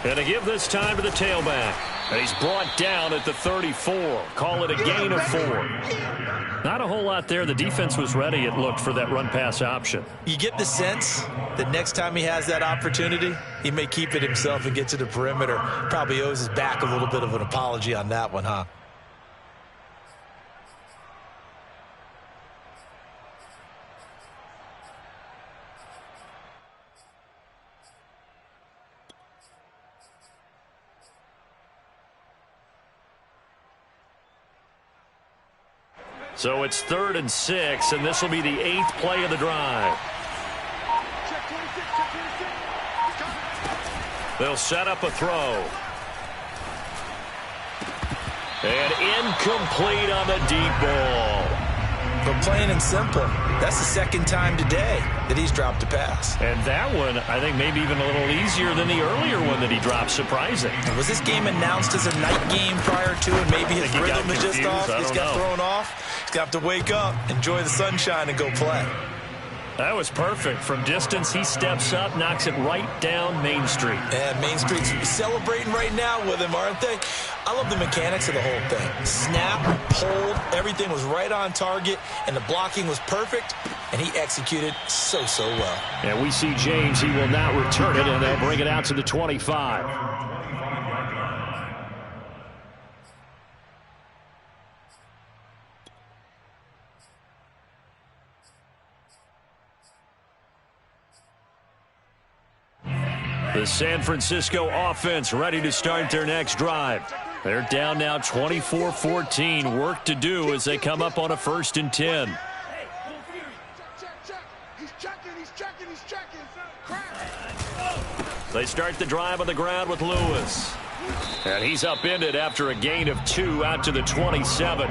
And to give this time to the tailback. And he's brought down at the 34. Call it a gain of 4. Not a whole lot there. The defense was ready, it looked, for that run-pass option. You get the sense that next time he has that opportunity, he may keep it himself and get to the perimeter. Probably owes his back a little bit of an apology on that one, huh? So it's 3rd and 6, and this will be the 8th play of the drive. They'll set up a throw. And incomplete on the deep ball. But plain and simple, that's the 2nd time today that he's dropped a pass. And that one, I think, maybe even a little easier than the earlier one that he dropped. Surprising. Was this game announced as a night game prior to it? Maybe his rhythm is just off. He's got thrown off. He's got to wake up, enjoy the sunshine, and go play. That was perfect. From distance, he steps up, knocks it right down Main Street. And Main Street's celebrating right now with him, aren't they? I love the mechanics of the whole thing. Snap, hold, everything was right on target, and the blocking was perfect, and he executed so well. And we see James. He will not return it, and they'll bring it out to the 25. The San Francisco offense ready to start their next drive. They're down now 24-14. Work to do as they come up on a 1st and 10. He's checking. They start the drive on the ground with Lewis. And he's upended after a gain of 2 out to the 27.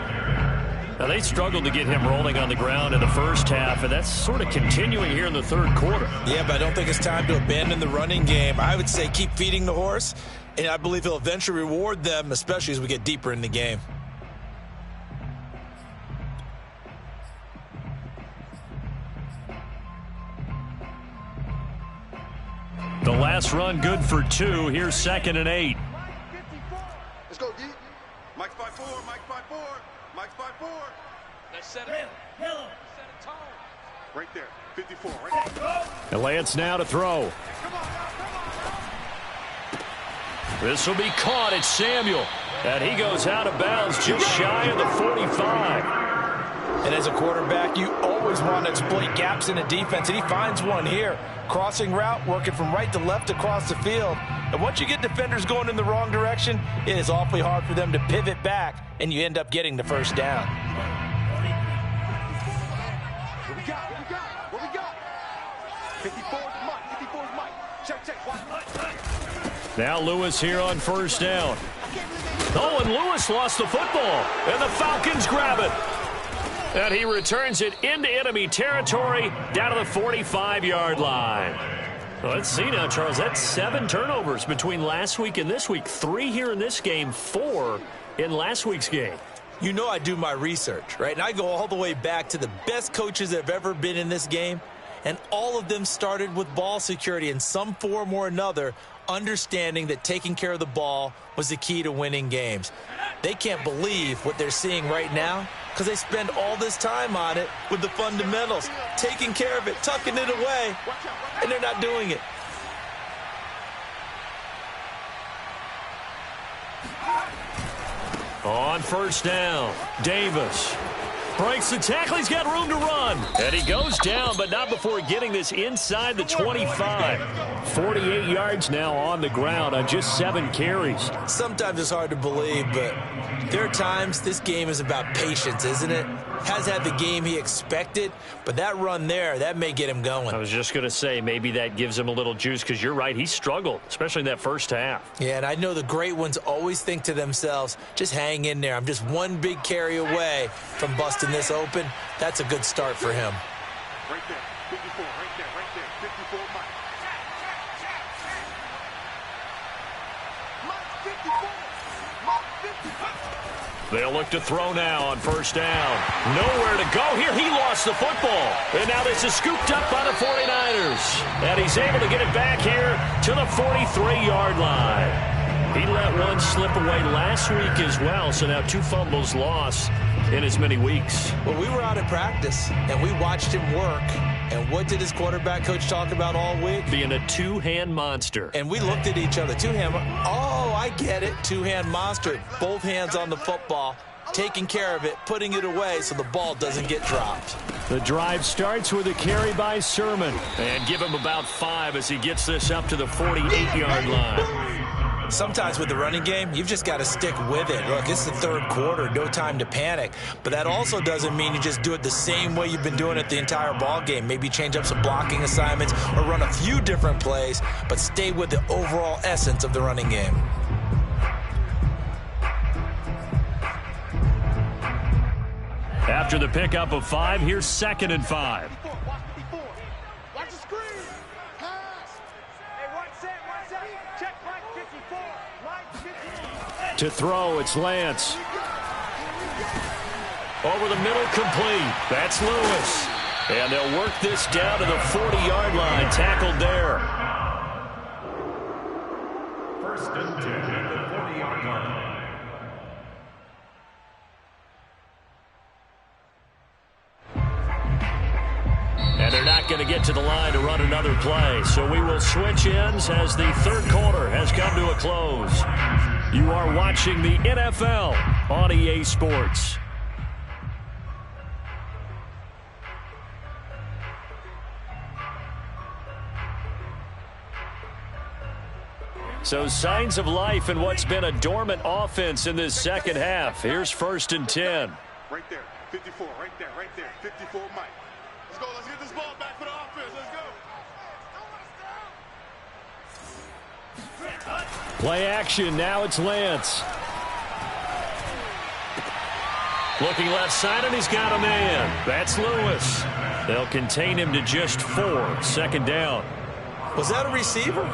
Now, they struggled to get him rolling on the ground in the first half, and that's sort of continuing here in the 3rd quarter. Yeah, but I don't think it's time to abandon the running game. I would say keep feeding the horse, and I believe he'll eventually reward them, especially as we get deeper in the game. The last run good for 2. Here's 2nd and 8. Let's go, D. Mike's by 4. Mike's by 4. Let's set it. Set a tone. Right there. 54. Right there. And Lance now to throw. This will be caught. It's Samuel. And he goes out of bounds just shy of the 45. And as a quarterback, you always want to exploit gaps in the defense, and he finds one here. Crossing route, working from right to left across the field. And once you get defenders going in the wrong direction, it is awfully hard for them to pivot back, and you end up getting the first down. What we got? 54's Mike. Check. Watch. Now Lewis here on 1st down. Oh, and Lewis lost the football, and the Falcons grab it. And he returns it into enemy territory down to the 45-yard line. Well, let's see now, Charles. That's 7 turnovers between last week and this week. 3 here in this game, 4 in last week's game. You know I do my research, right? And I go all the way back to the best coaches that have ever been in this game. And all of them started with ball security in some form or another, understanding that taking care of the ball was the key to winning games. They can't believe what they're seeing right now because they spend all this time on it with the fundamentals, taking care of it, tucking it away, and they're not doing it. On 1st down, Davis breaks the tackle. He's got room to run. And he goes down, but not before getting this inside the 25. 48 yards now on the ground on just 7 carries. Sometimes it's hard to believe, but there are times this game is about patience, isn't it? Has had the game he expected, but that run there, that may get him going. I was just going to say, maybe that gives him a little juice because you're right, he struggled, especially in that first half. Yeah, and I know the great ones always think to themselves, just hang in there. I'm just one big carry away from busting this open. That's a good start for him. Right there. 54. Right there. 54 Mike. Mike 54. They'll look to throw now on first down. Nowhere to go here. He lost the football. And now this is scooped up by the 49ers. And he's able to get it back here to the 43-yard line. He let one slip away last week as well, so now 2 fumbles lost in as many weeks. Well, we were out at practice, and we watched him work. And what did his quarterback coach talk about all week? Being a two-hand monster. And we looked at each other. Two-hand. Oh, I get it. Two-hand monster. Both hands on the football, taking care of it, putting it away so the ball doesn't get dropped. The drive starts with a carry by Sermon. And give him about 5 as he gets this up to the 48-yard line. Sometimes with the running game, you've just got to stick with it. Look, it's the third quarter, no time to panic. But that also doesn't mean you just do it the same way you've been doing it the entire ball game. Maybe change up some blocking assignments or run a few different plays, but stay with the overall essence of the running game. After the pickup of 5, here's 2nd and 5. Watch the screen. Pass. Hey, one set. Check right 54. Right 54. To throw, it's Lance. Over the middle, complete. That's Lewis. And they'll work this down to the 40-yard line. Tackled there. First and 10 at the 40-yard line. And they're not going to get to the line to run another play. So we will switch ends as the third quarter has come to a close. You are watching the NFL on EA Sports. So signs of life in what's been a dormant offense in this second half. Here's 1st and 10. Right there. 54. Right there. 54, Mike. Let's go. Let's get this ball back for the offense. Let's go. Play action. Now it's Lance. Looking left side, and he's got a man. That's Lewis. They'll contain him to just 4. 2nd down. Was that a receiver?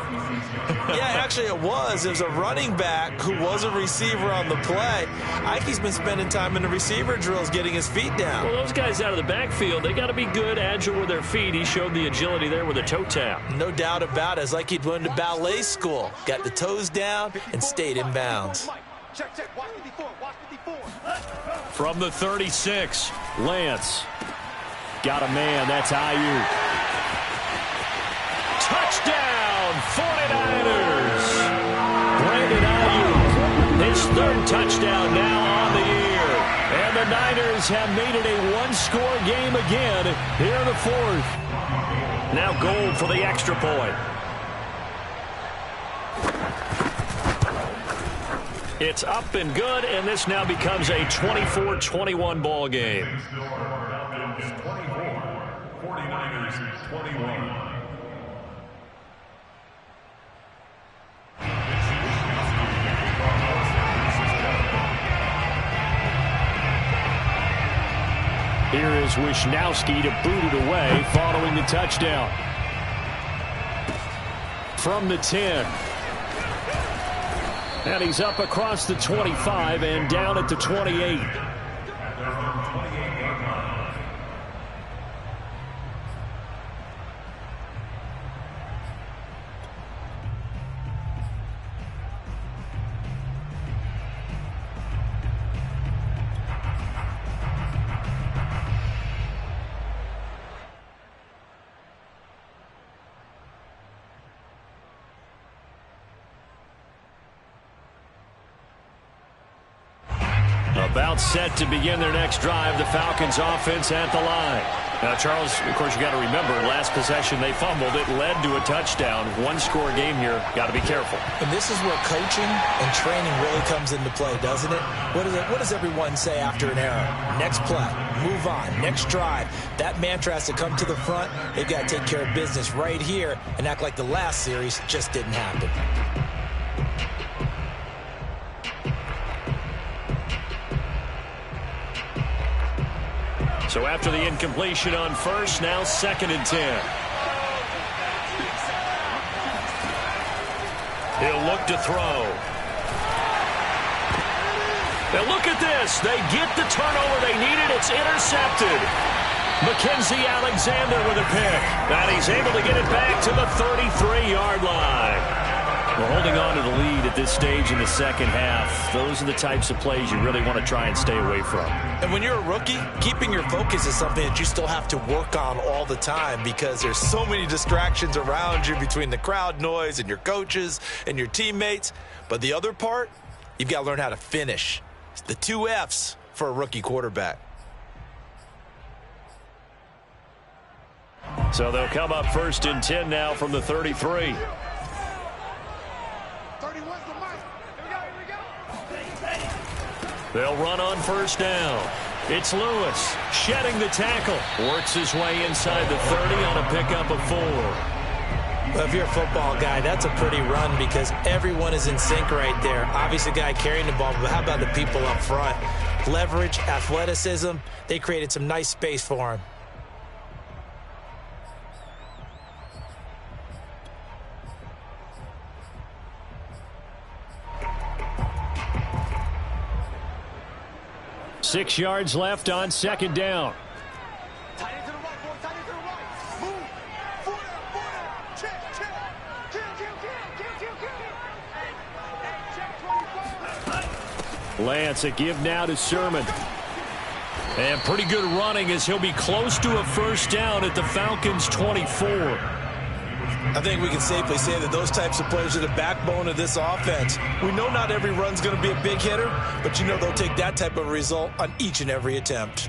Yeah, actually it was. It was a running back who was a receiver on the play. Ike's been spending time in the receiver drills getting his feet down. Well, those guys out of the backfield, they got to be good, agile with their feet. He showed the agility there with a toe tap. No doubt about it. It's like he'd went to ballet school. Got the toes down and stayed in bounds. Check. Watch 54. Watch 54. From the 36, Lance. Got a man. That's Ayuk. Touchdown, 49ers. Brandon Ayuk, his 3rd touchdown now on the year. And the Niners have made it a one-score game again here in the 4th. Now goal for the extra point. It's up and good, and this now becomes a 24-21 ball game. 49ers 21. Here is Wisnowski to boot it away following the touchdown. From the 10. And he's up across the 25 and down at the 28. About set to begin their next drive, the Falcons offense at the line. Now, Charles, of course, you got to remember, last possession they fumbled. It led to a touchdown. One-score game here. Got to be careful. And this is where coaching and training really comes into play, doesn't it? What does everyone say after an error? Next play, move on, next drive. That mantra has to come to the front. They've got to take care of business right here and act like the last series just didn't happen. So after the incompletion on first, now 2nd and 10. He'll look to throw. And look at this. They get the turnover they needed. It's intercepted. Mackenzie Alexander with a pick. And he's able to get it back to the 33-yard line. Well, holding on to the lead at this stage in the second half, those are the types of plays you really want to try and stay away from. And when you're a rookie, keeping your focus is something that you still have to work on all the time because there's so many distractions around you between the crowd noise and your coaches and your teammates. But the other part, you've got to learn how to finish. It's the 2 F's for a rookie quarterback. So they'll come up 1st and 10 now from the 33. They'll run on 1st down. It's Lewis shedding the tackle. Works his way inside the 30 on a pickup of 4. Well, if you're a football guy, that's a pretty run because everyone is in sync right there. Obviously, the guy carrying the ball, but how about the people up front? Leverage, athleticism, they created some nice space for him. Six yards left on 2nd down. Tight end to the right, boy. Tight end to the right. Move. Four down. Check. Kill. Lance, a give now to Sermon. And pretty good running as he'll be close to a 1st down at the Falcons' 24. I think we can safely say that those types of players are the backbone of this offense. We know not every run's going to be a big hitter, but you know they'll take that type of result on each and every attempt.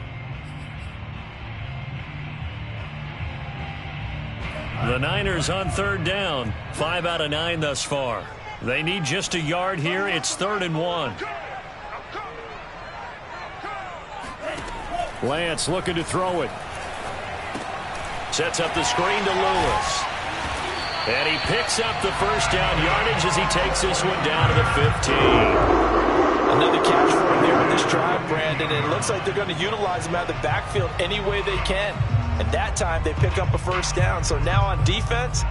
The Niners on 3rd down. 5 out of 9 thus far. They need just a yard here. It's 3rd and 1. Lance looking to throw it. Sets up the screen to Lewis. And he picks up the 1st down yardage as he takes this one down to the 15. Another catch for him there on this drive, Brandon. And it looks like they're going to utilize him out of the backfield any way they can. And that time they pick up a 1st down. So now on defense,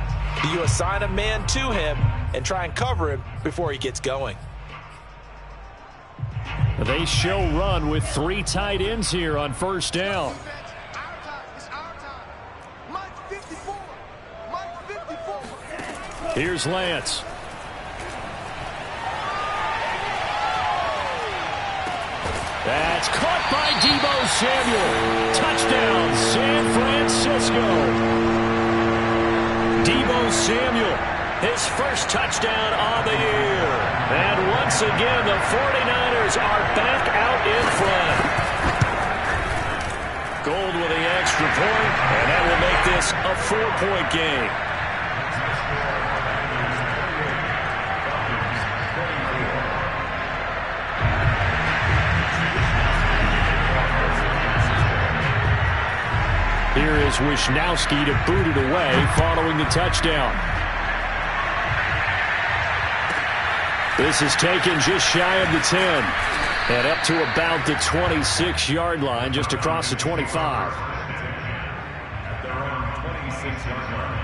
you assign a man to him and try and cover him before he gets going. They show run with 3 tight ends here on 1st down. Here's Lance. That's caught by Deebo Samuel. Touchdown, San Francisco. Deebo Samuel, his 1st touchdown on the year. And once again, the 49ers are back out in front. Gold with the extra point, and that will make this a 4-point game. Here is Wisnowski to boot it away following the touchdown. This is taken just shy of the 10 and up to about the 26-yard line, just across the 25. At their own 26-yard line.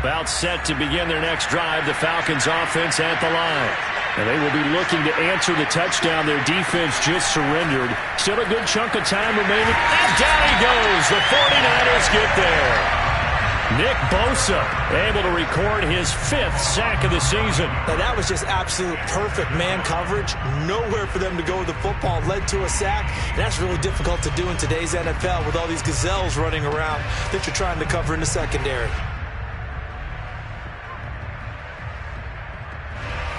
About set to begin their next drive, the Falcons offense at the line. And they will be looking to answer the touchdown their defense just surrendered. Still a good chunk of time remaining. And down he goes. The 49ers get there. Nick Bosa able to record his 5th sack of the season. Now that was just absolute perfect man coverage. Nowhere for them to go with the football. Led to a sack. And that's really difficult to do in today's NFL with all these gazelles running around that you're trying to cover in the secondary.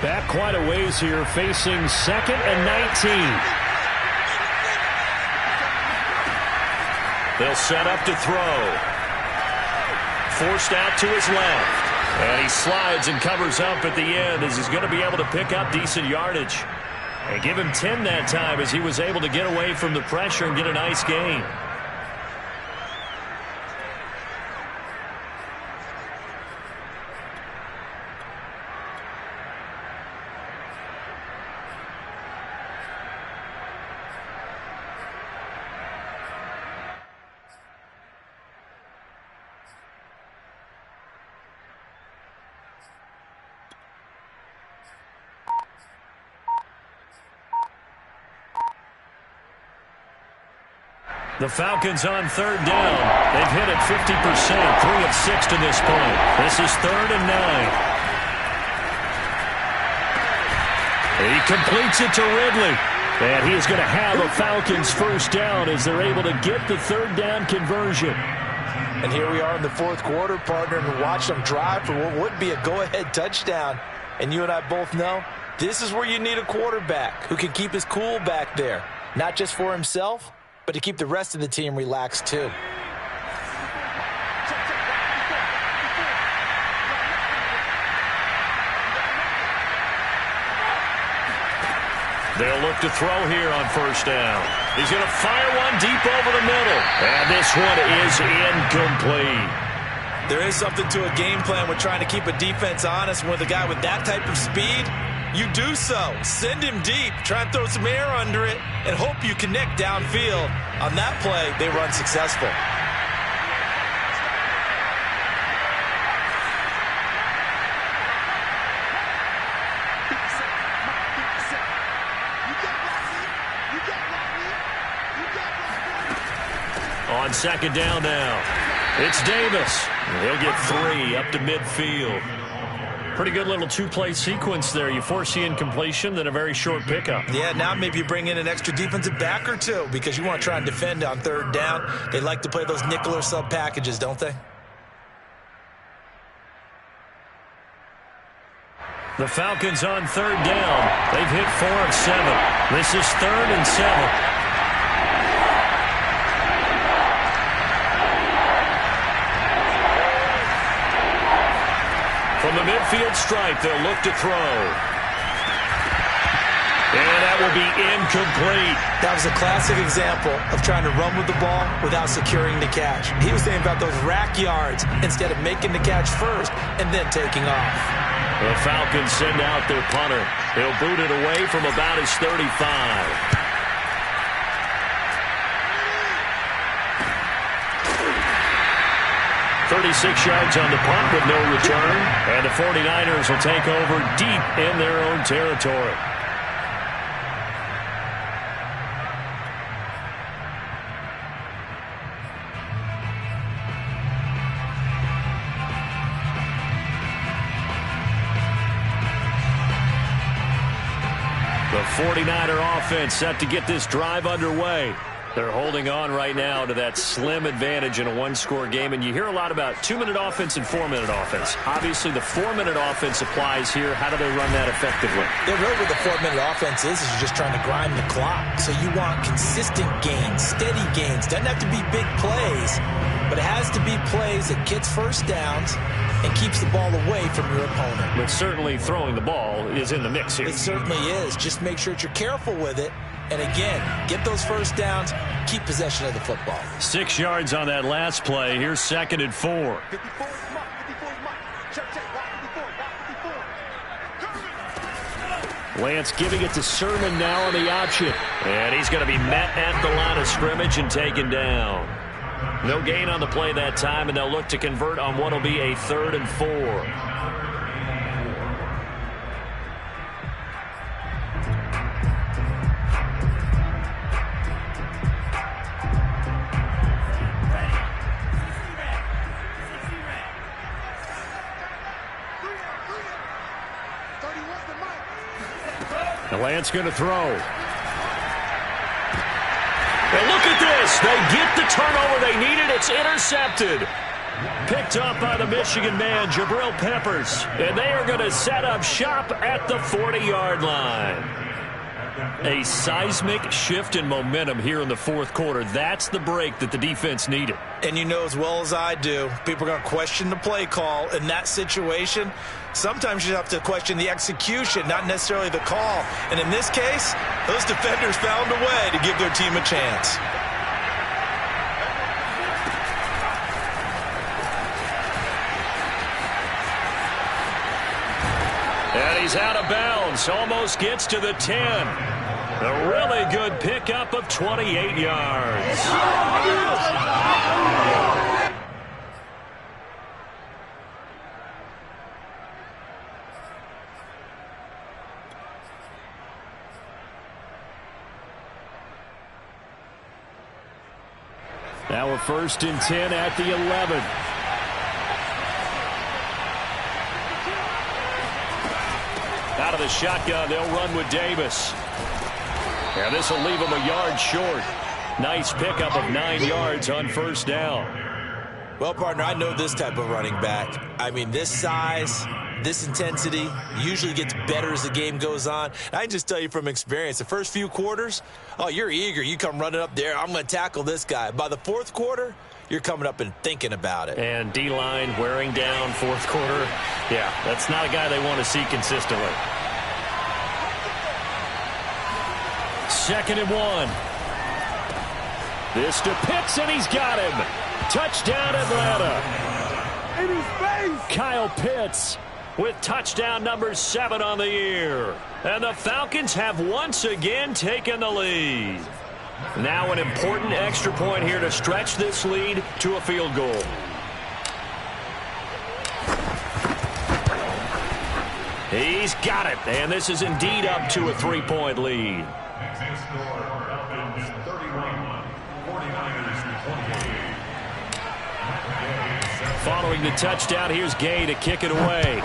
Back quite a ways here, facing 2nd and 19. They'll set up to throw. Forced out to his left. And he slides and covers up at the end as he's going to be able to pick up decent yardage. And give him 10 that time as he was able to get away from the pressure and get a nice gain. The Falcons on third down. They've hit it 50%, 3 of 6 to this point. This is 3rd and 9. He completes it to Ridley. And he is going to have a Falcons first down as they're able to get the third down conversion. And here we are in the fourth quarter, partner, and watch them drive for what would be a go-ahead touchdown. And you and I both know this is where you need a quarterback who can keep his cool back there. Not just for himself, but to keep the rest of the team relaxed too. They'll look to throw here on first down. He's going to fire one deep over the middle. And this one is incomplete. There is something to a game plan with trying to keep a defense honest. With a guy with that type of speed, you do so. Send him deep, try and throw some air under it, and hope you connect downfield. On that play, they run successful. On second down now, it's Davis. He'll get 3 up to midfield. Pretty good little two-play sequence there. You force the incompletion, then a very short pickup. Yeah, now maybe you bring in an extra defensive back or two because you want to try and defend on third down. They like to play those nickel or sub packages, don't they? The Falcons on third down. They've hit 4 of 7. This is 3rd and 7. From the midfield stripe, they'll look to throw. And that will be incomplete. That was a classic example of trying to run with the ball without securing the catch. He was thinking about those rack yards instead of making the catch first and then taking off. The Falcons send out their punter. He'll boot it away from about his 35. 36 yards on the punt with no return. And the 49ers will take over deep in their own territory. The 49er offense set to get this drive underway. They're holding on right now to that slim advantage in a one-score game, and you hear a lot about 2-minute offense and 4-minute offense. Obviously, the 4-minute offense applies here. How do they run that effectively? Yeah, really what the 4-minute offense is you're just trying to grind the clock. So you want consistent gains, steady gains. Doesn't have to be big plays, but it has to be plays that gets first downs and keeps the ball away from your opponent. But certainly throwing the ball is in the mix here. It certainly is. Just make sure that you're careful with it. And again, get those first downs, keep possession of the football. 6 yards on that last play. Here's 2nd and 4. 54 is Mike. 54 is Mike. Check, walk 54, walk 54. Lance giving it to Sermon now on the option. And he's going to be met at the line of scrimmage and taken down. No gain on the play that time, and they'll look to convert on what will be a 3rd and 4. Lance going to throw. And look at this. They get the turnover they needed. It's intercepted. Picked up by the Michigan man, Jabril Peppers. And they are going to set up shop at the 40-yard line. A seismic shift in momentum here in the fourth quarter. That's the break that the defense needed. And you know as well as I do, people are going to question the play call in that situation. Sometimes you have to question the execution, not necessarily the call. And in this case, those defenders found a way to give their team a chance. And he's out of bounds. Almost gets to the 10. A really good pickup of 28 yards. first and 10 at the 11. Out of the shotgun, they'll run with Davis. And this will leave him a yard short. Nice pickup of 9 yards on first down. Well, partner, I know this type of running back. I mean, this size, this intensity usually gets better as the game goes on. And I can just tell you from experience, the first few quarters, oh, you're eager. You come running up there, I'm going to tackle this guy. By the fourth quarter, you're coming up and thinking about it. And D-line wearing down fourth quarter. Yeah, that's not a guy they want to see consistently. 2nd and 1. This to Pitts, and he's got him. Touchdown, Atlanta. In his face. Kyle Pitts with touchdown number 7 on the year. And the Falcons have once again taken the lead. Now an important extra point here to stretch this lead to a field goal. He's got it, and this is indeed up to a 3-point lead. Following the touchdown, here's Gay to kick it away.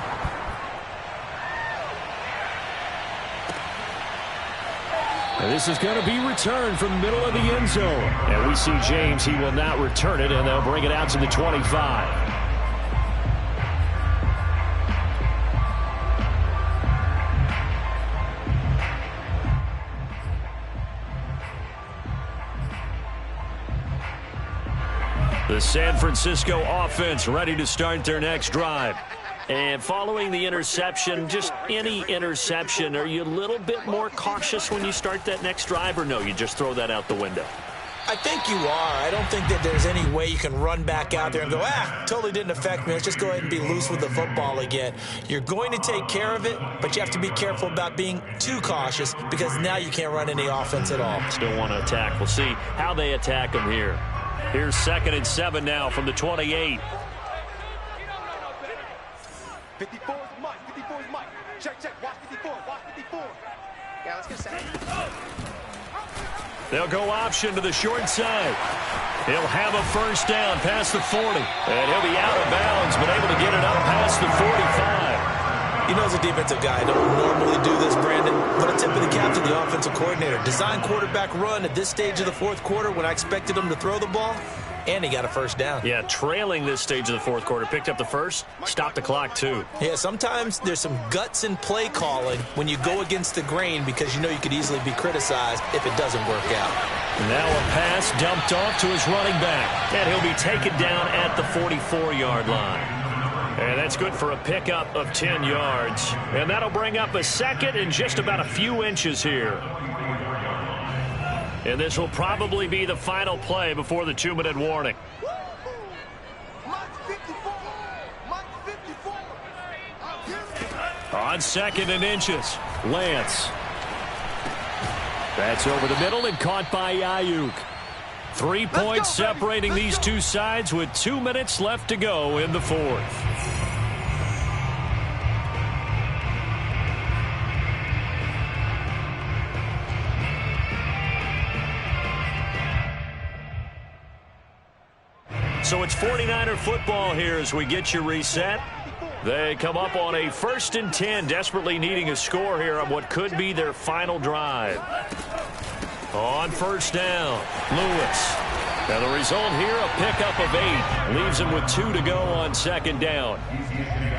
And this is going to be returned from the middle of the end zone. And we see James, he will not return it, and they'll bring it out to the 25. The San Francisco offense ready to start their next drive. And following the interception, just any interception, are you a little bit more cautious when you start that next drive, or no, you just throw that out the window? I think you are. I don't think that there's any way you can run back out there and go, totally didn't affect me. Let's just go ahead and be loose with the football again. You're going to take care of it, but you have to be careful about being too cautious because now you can't run any offense at all. Still want to attack. We'll see how they attack them here. Here's 2nd and 7 now from the 28. 54 is Mike. 54 is Mike. Check. Watch 54. Watch 54. Yeah, let's get set. They'll go option to the short side. He'll have a first down past the 40. And he'll be out of bounds, but able to get it up past the 45. You know, as a defensive guy, I don't normally do this, Brandon, but a tip of the cap to the offensive coordinator. Design quarterback run at this stage of the fourth quarter when I expected him to throw the ball, and he got a first down. Yeah, trailing this stage of the fourth quarter. Picked up the first, stopped the clock, too. Yeah, sometimes there's some guts in play calling when you go against the grain because you know you could easily be criticized if it doesn't work out. Now a pass dumped off to his running back, and he'll be taken down at the 44-yard line. And that's good for a pickup of 10 yards. And that'll bring up a second and just about a few inches here. And this will probably be the final play before the 2-minute warning. On 2nd and inches, Lance. That's over the middle and caught by Ayuk. 3 points separating these two sides with 2 minutes left to go in the fourth. So it's 49er football here as we get you reset. They come up on a 1st and 10, desperately needing a score here on what could be their final drive. On first down, Lewis. And the result here, a pickup of 8. Leaves him with 2 to go on 2nd down.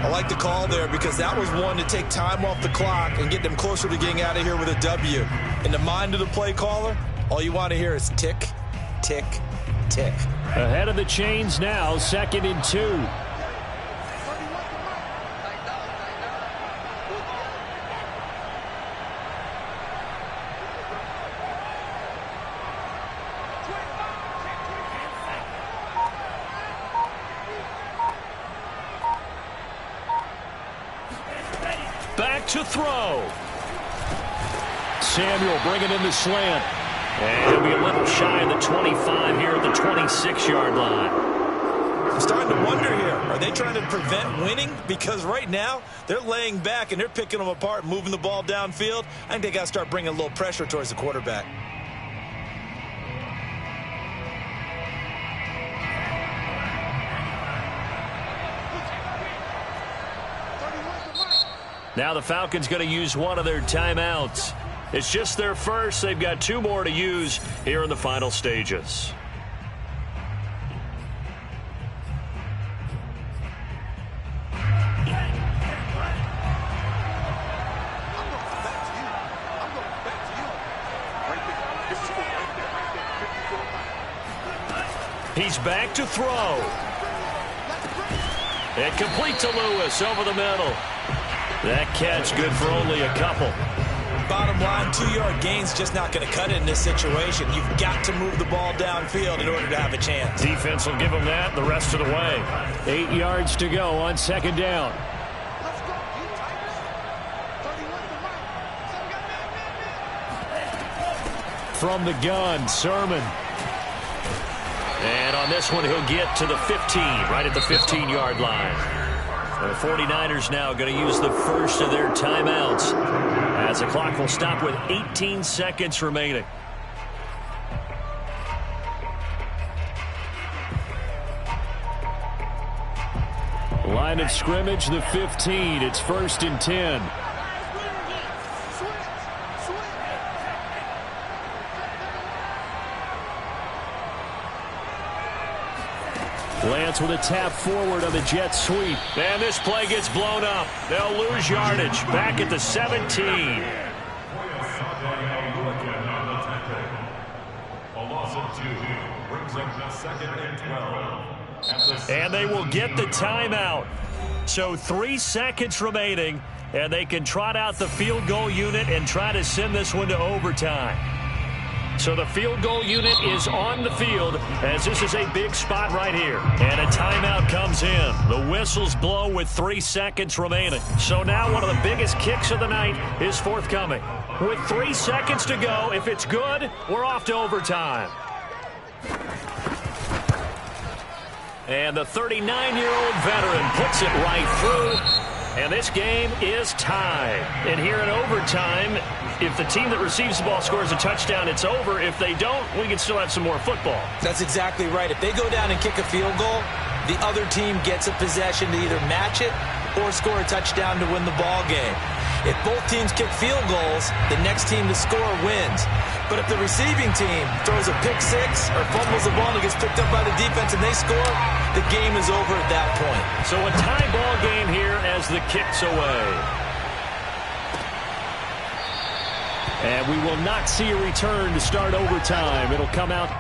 I like the call there because that was one to take time off the clock and get them closer to getting out of here with a W. In the mind of the play caller, all you want to hear is tick, tick, tick. Ahead of the chains now, 2nd and 2. Back to throw. Samuel bringing in the slant. And he'll be a little shy of the 25 here at the 26-yard line. I'm starting to wonder here, are they trying to prevent winning? Because right now, they're laying back and they're picking them apart, moving the ball downfield. I think they got to start bringing a little pressure towards the quarterback. Now the Falcons going to use one of their timeouts. It's just their first. They've got 2 more to use here in the final stages. He's back to throw. And complete to Lewis over the middle. That catch good for only a couple. Bottom line, 2-yard gain's just not going to cut it in this situation. You've got to move the ball downfield in order to have a chance. Defense will give them that the rest of the way. 8 yards to go on second down. Let's go, you Tigers. 31 to Mike. From the gun, Sermon. And on this one, he'll get to the 15, right at the 15-yard line. The 49ers now going to use the first of their timeouts as the clock will stop with 18 seconds remaining. Line of scrimmage, the 15. It's 1st and 10. Lance with a tap forward on the jet sweep. And this play gets blown up. They'll lose yardage. Back at the 17. A loss of 2 brings up 2nd and 12. And they will get the timeout. So 3 seconds remaining, and they can trot out the field goal unit and try to send this one to overtime. So the field goal unit is on the field as this is a big spot right here. And a timeout comes in. The whistles blow with 3 seconds remaining. So now one of the biggest kicks of the night is forthcoming. With 3 seconds to go, if it's good, we're off to overtime. And the 39-year-old veteran puts it right through. And this game is tied. And here in overtime, if the team that receives the ball scores a touchdown, it's over. If they don't, we can still have some more football. That's exactly right. If they go down and kick a field goal, the other team gets a possession to either match it or score a touchdown to win the ball game. If both teams kick field goals, the next team to score wins. But if the receiving team throws a pick six or fumbles the ball and it gets picked up by the defense and they score, the game is over at that point. So a tie ball game here as the kick's away. And we will not see a return to start overtime. It'll come out.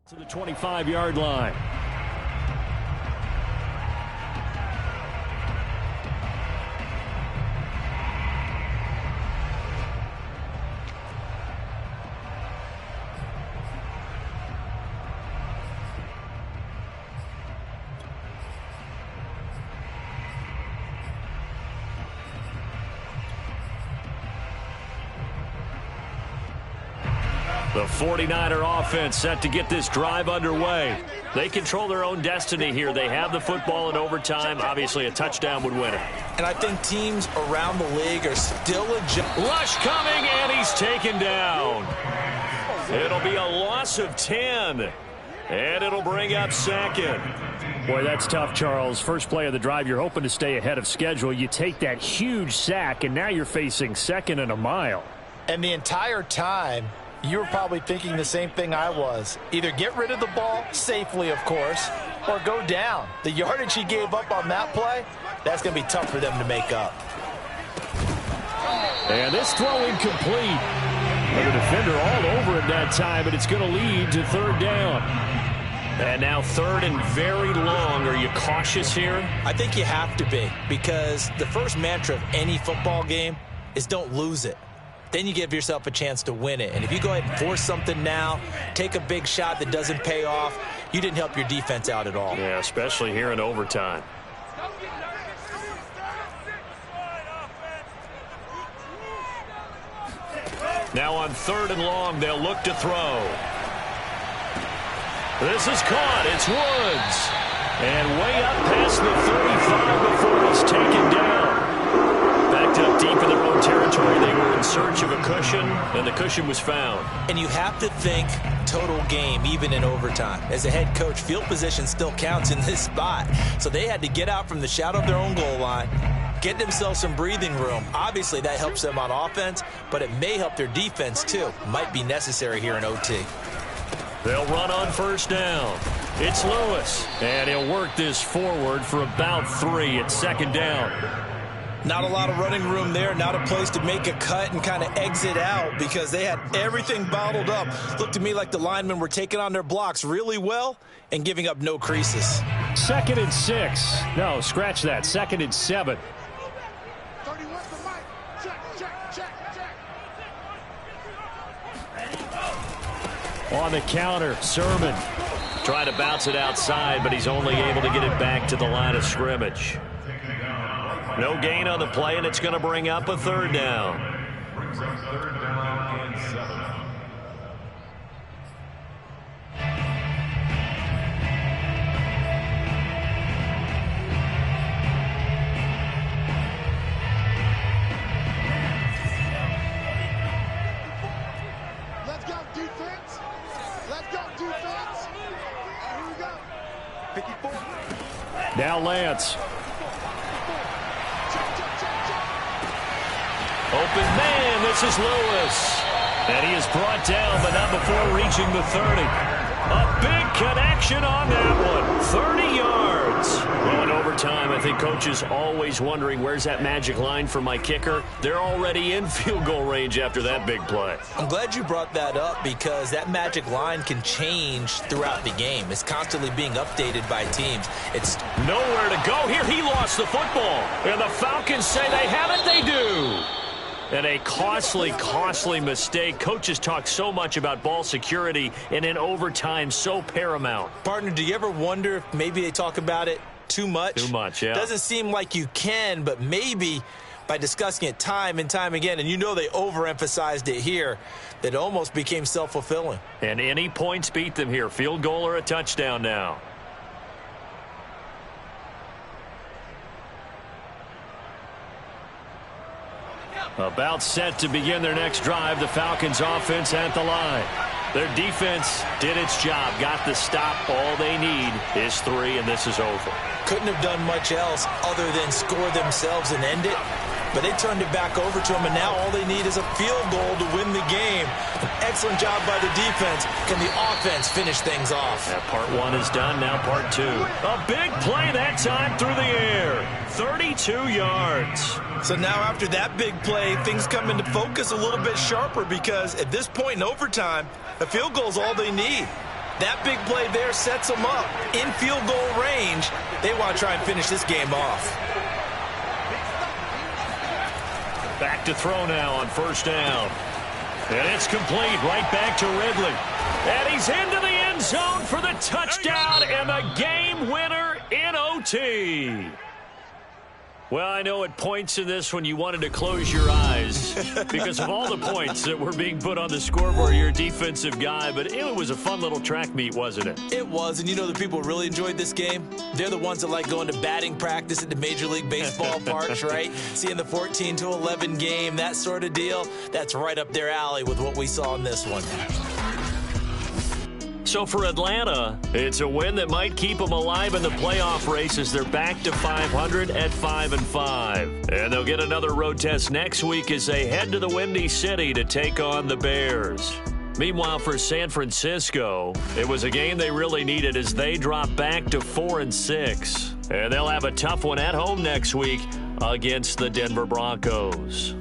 To the 25-yard line. The 49er offense set to get this drive underway. They control their own destiny here. They have the football in overtime. Obviously, a touchdown would win it. And I think teams around the league are still adjusting. Rush coming, and he's taken down. It'll be a loss of 10. And it'll bring up second. Boy, that's tough, Charles. First play of the drive, you're hoping to stay ahead of schedule. You take that huge sack, and now you're facing second and a mile. And the entire time, you were probably thinking the same thing I was. Either get rid of the ball, safely, of course, or go down. The yardage he gave up on that play, that's going to be tough for them to make up. And this throw incomplete. And the defender all over it that time, but it's going to lead to third down. And now third and very long. Are you cautious here? I think you have to be, because the first mantra of any football game is don't lose it. Then you give yourself a chance to win it. And if you go ahead and force something now, take a big shot that doesn't pay off, you didn't help your defense out at all. Yeah, especially here in overtime. Now on third and long, they'll look to throw. This is caught. It's Woods. And way up past the 35 before it's taken down. Backed up deep in their own territory. They were in search of a cushion, and the cushion was found. And you have to think total game, even in overtime. As a head coach, field position still counts in this spot. So they had to get out from the shadow of their own goal line, get themselves some breathing room. Obviously, that helps them on offense, but it may help their defense, too. Might be necessary here in OT. They'll run on first down. It's Lewis, and he'll work this forward for about 3 at second down. Not a lot of running room there, not a place to make a cut and kind of exit out because they had everything bottled up. Looked to me like the linemen were taking on their blocks really well and giving up no creases. 2nd and 6. No, scratch that. 2nd and 7. 31 for Mike. Check. On the counter, Sermon trying to bounce it outside, but he's only able to get it back to the line of scrimmage. No gain on the play, and it's going to bring up a third down. Brings up third down and 7. Let's go, defense. Let's go, defense. And here we go. 54. Now Lance. Open man, this is Lewis. And he is brought down, but not before reaching the 30. A big connection on that one. 30 yards. Well, in overtime, I think coaches always wondering, where's that magic line for my kicker? They're already in field goal range after that big play. I'm glad you brought that up because that magic line can change throughout the game. It's constantly being updated by teams. It's nowhere to go here. He lost the football. And the Falcons say they have it. They do. And a costly mistake. Coaches talk so much about ball security, and in overtime, so paramount. Partner, do you ever wonder if maybe they talk about it too much? Too much, yeah. Doesn't seem like you can, but maybe by discussing it time and time again, and you know they overemphasized it here, that it almost became self-fulfilling. And any points beat them here. Field goal or a touchdown now. About set to begin their next drive. The Falcons offense at the line. Their defense did its job. Got the stop. All they need is 3, and this is over. Couldn't have done much else other than score themselves and end it. But they turned it back over to them, and now all they need is a field goal to win the game. An excellent job by the defense. Can the offense finish things off? That part 1 is done. Now part 2. A big play that time through the air. 32 yards. So now after that big play, things come into focus a little bit sharper because at this point in overtime, a field goal is all they need. That big play there sets them up in field goal range. They want to try and finish this game off. Back to throw now on first down. And it's complete right back to Ridley. And he's into the end zone for the touchdown and the game winner in OT. Well, I know at points in this when you wanted to close your eyes because of all the points that were being put on the scoreboard. You're a defensive guy, but it was a fun little track meet, wasn't it? It was, and you know the people who really enjoyed this game? They're the ones that like going to batting practice at the Major League Baseball parks, right? Seeing the 14-11 game, that sort of deal. That's right up their alley with what we saw in this one. So So for Atlanta, it's a win that might keep them alive in the playoff race as they're back to 500 at 5-5. And they'll get another road test next week as they head to the Windy City to take on the Bears. Meanwhile, for San Francisco, it was a game they really needed as they drop back to 4-6. And they'll have a tough one at home next week against the Denver Broncos.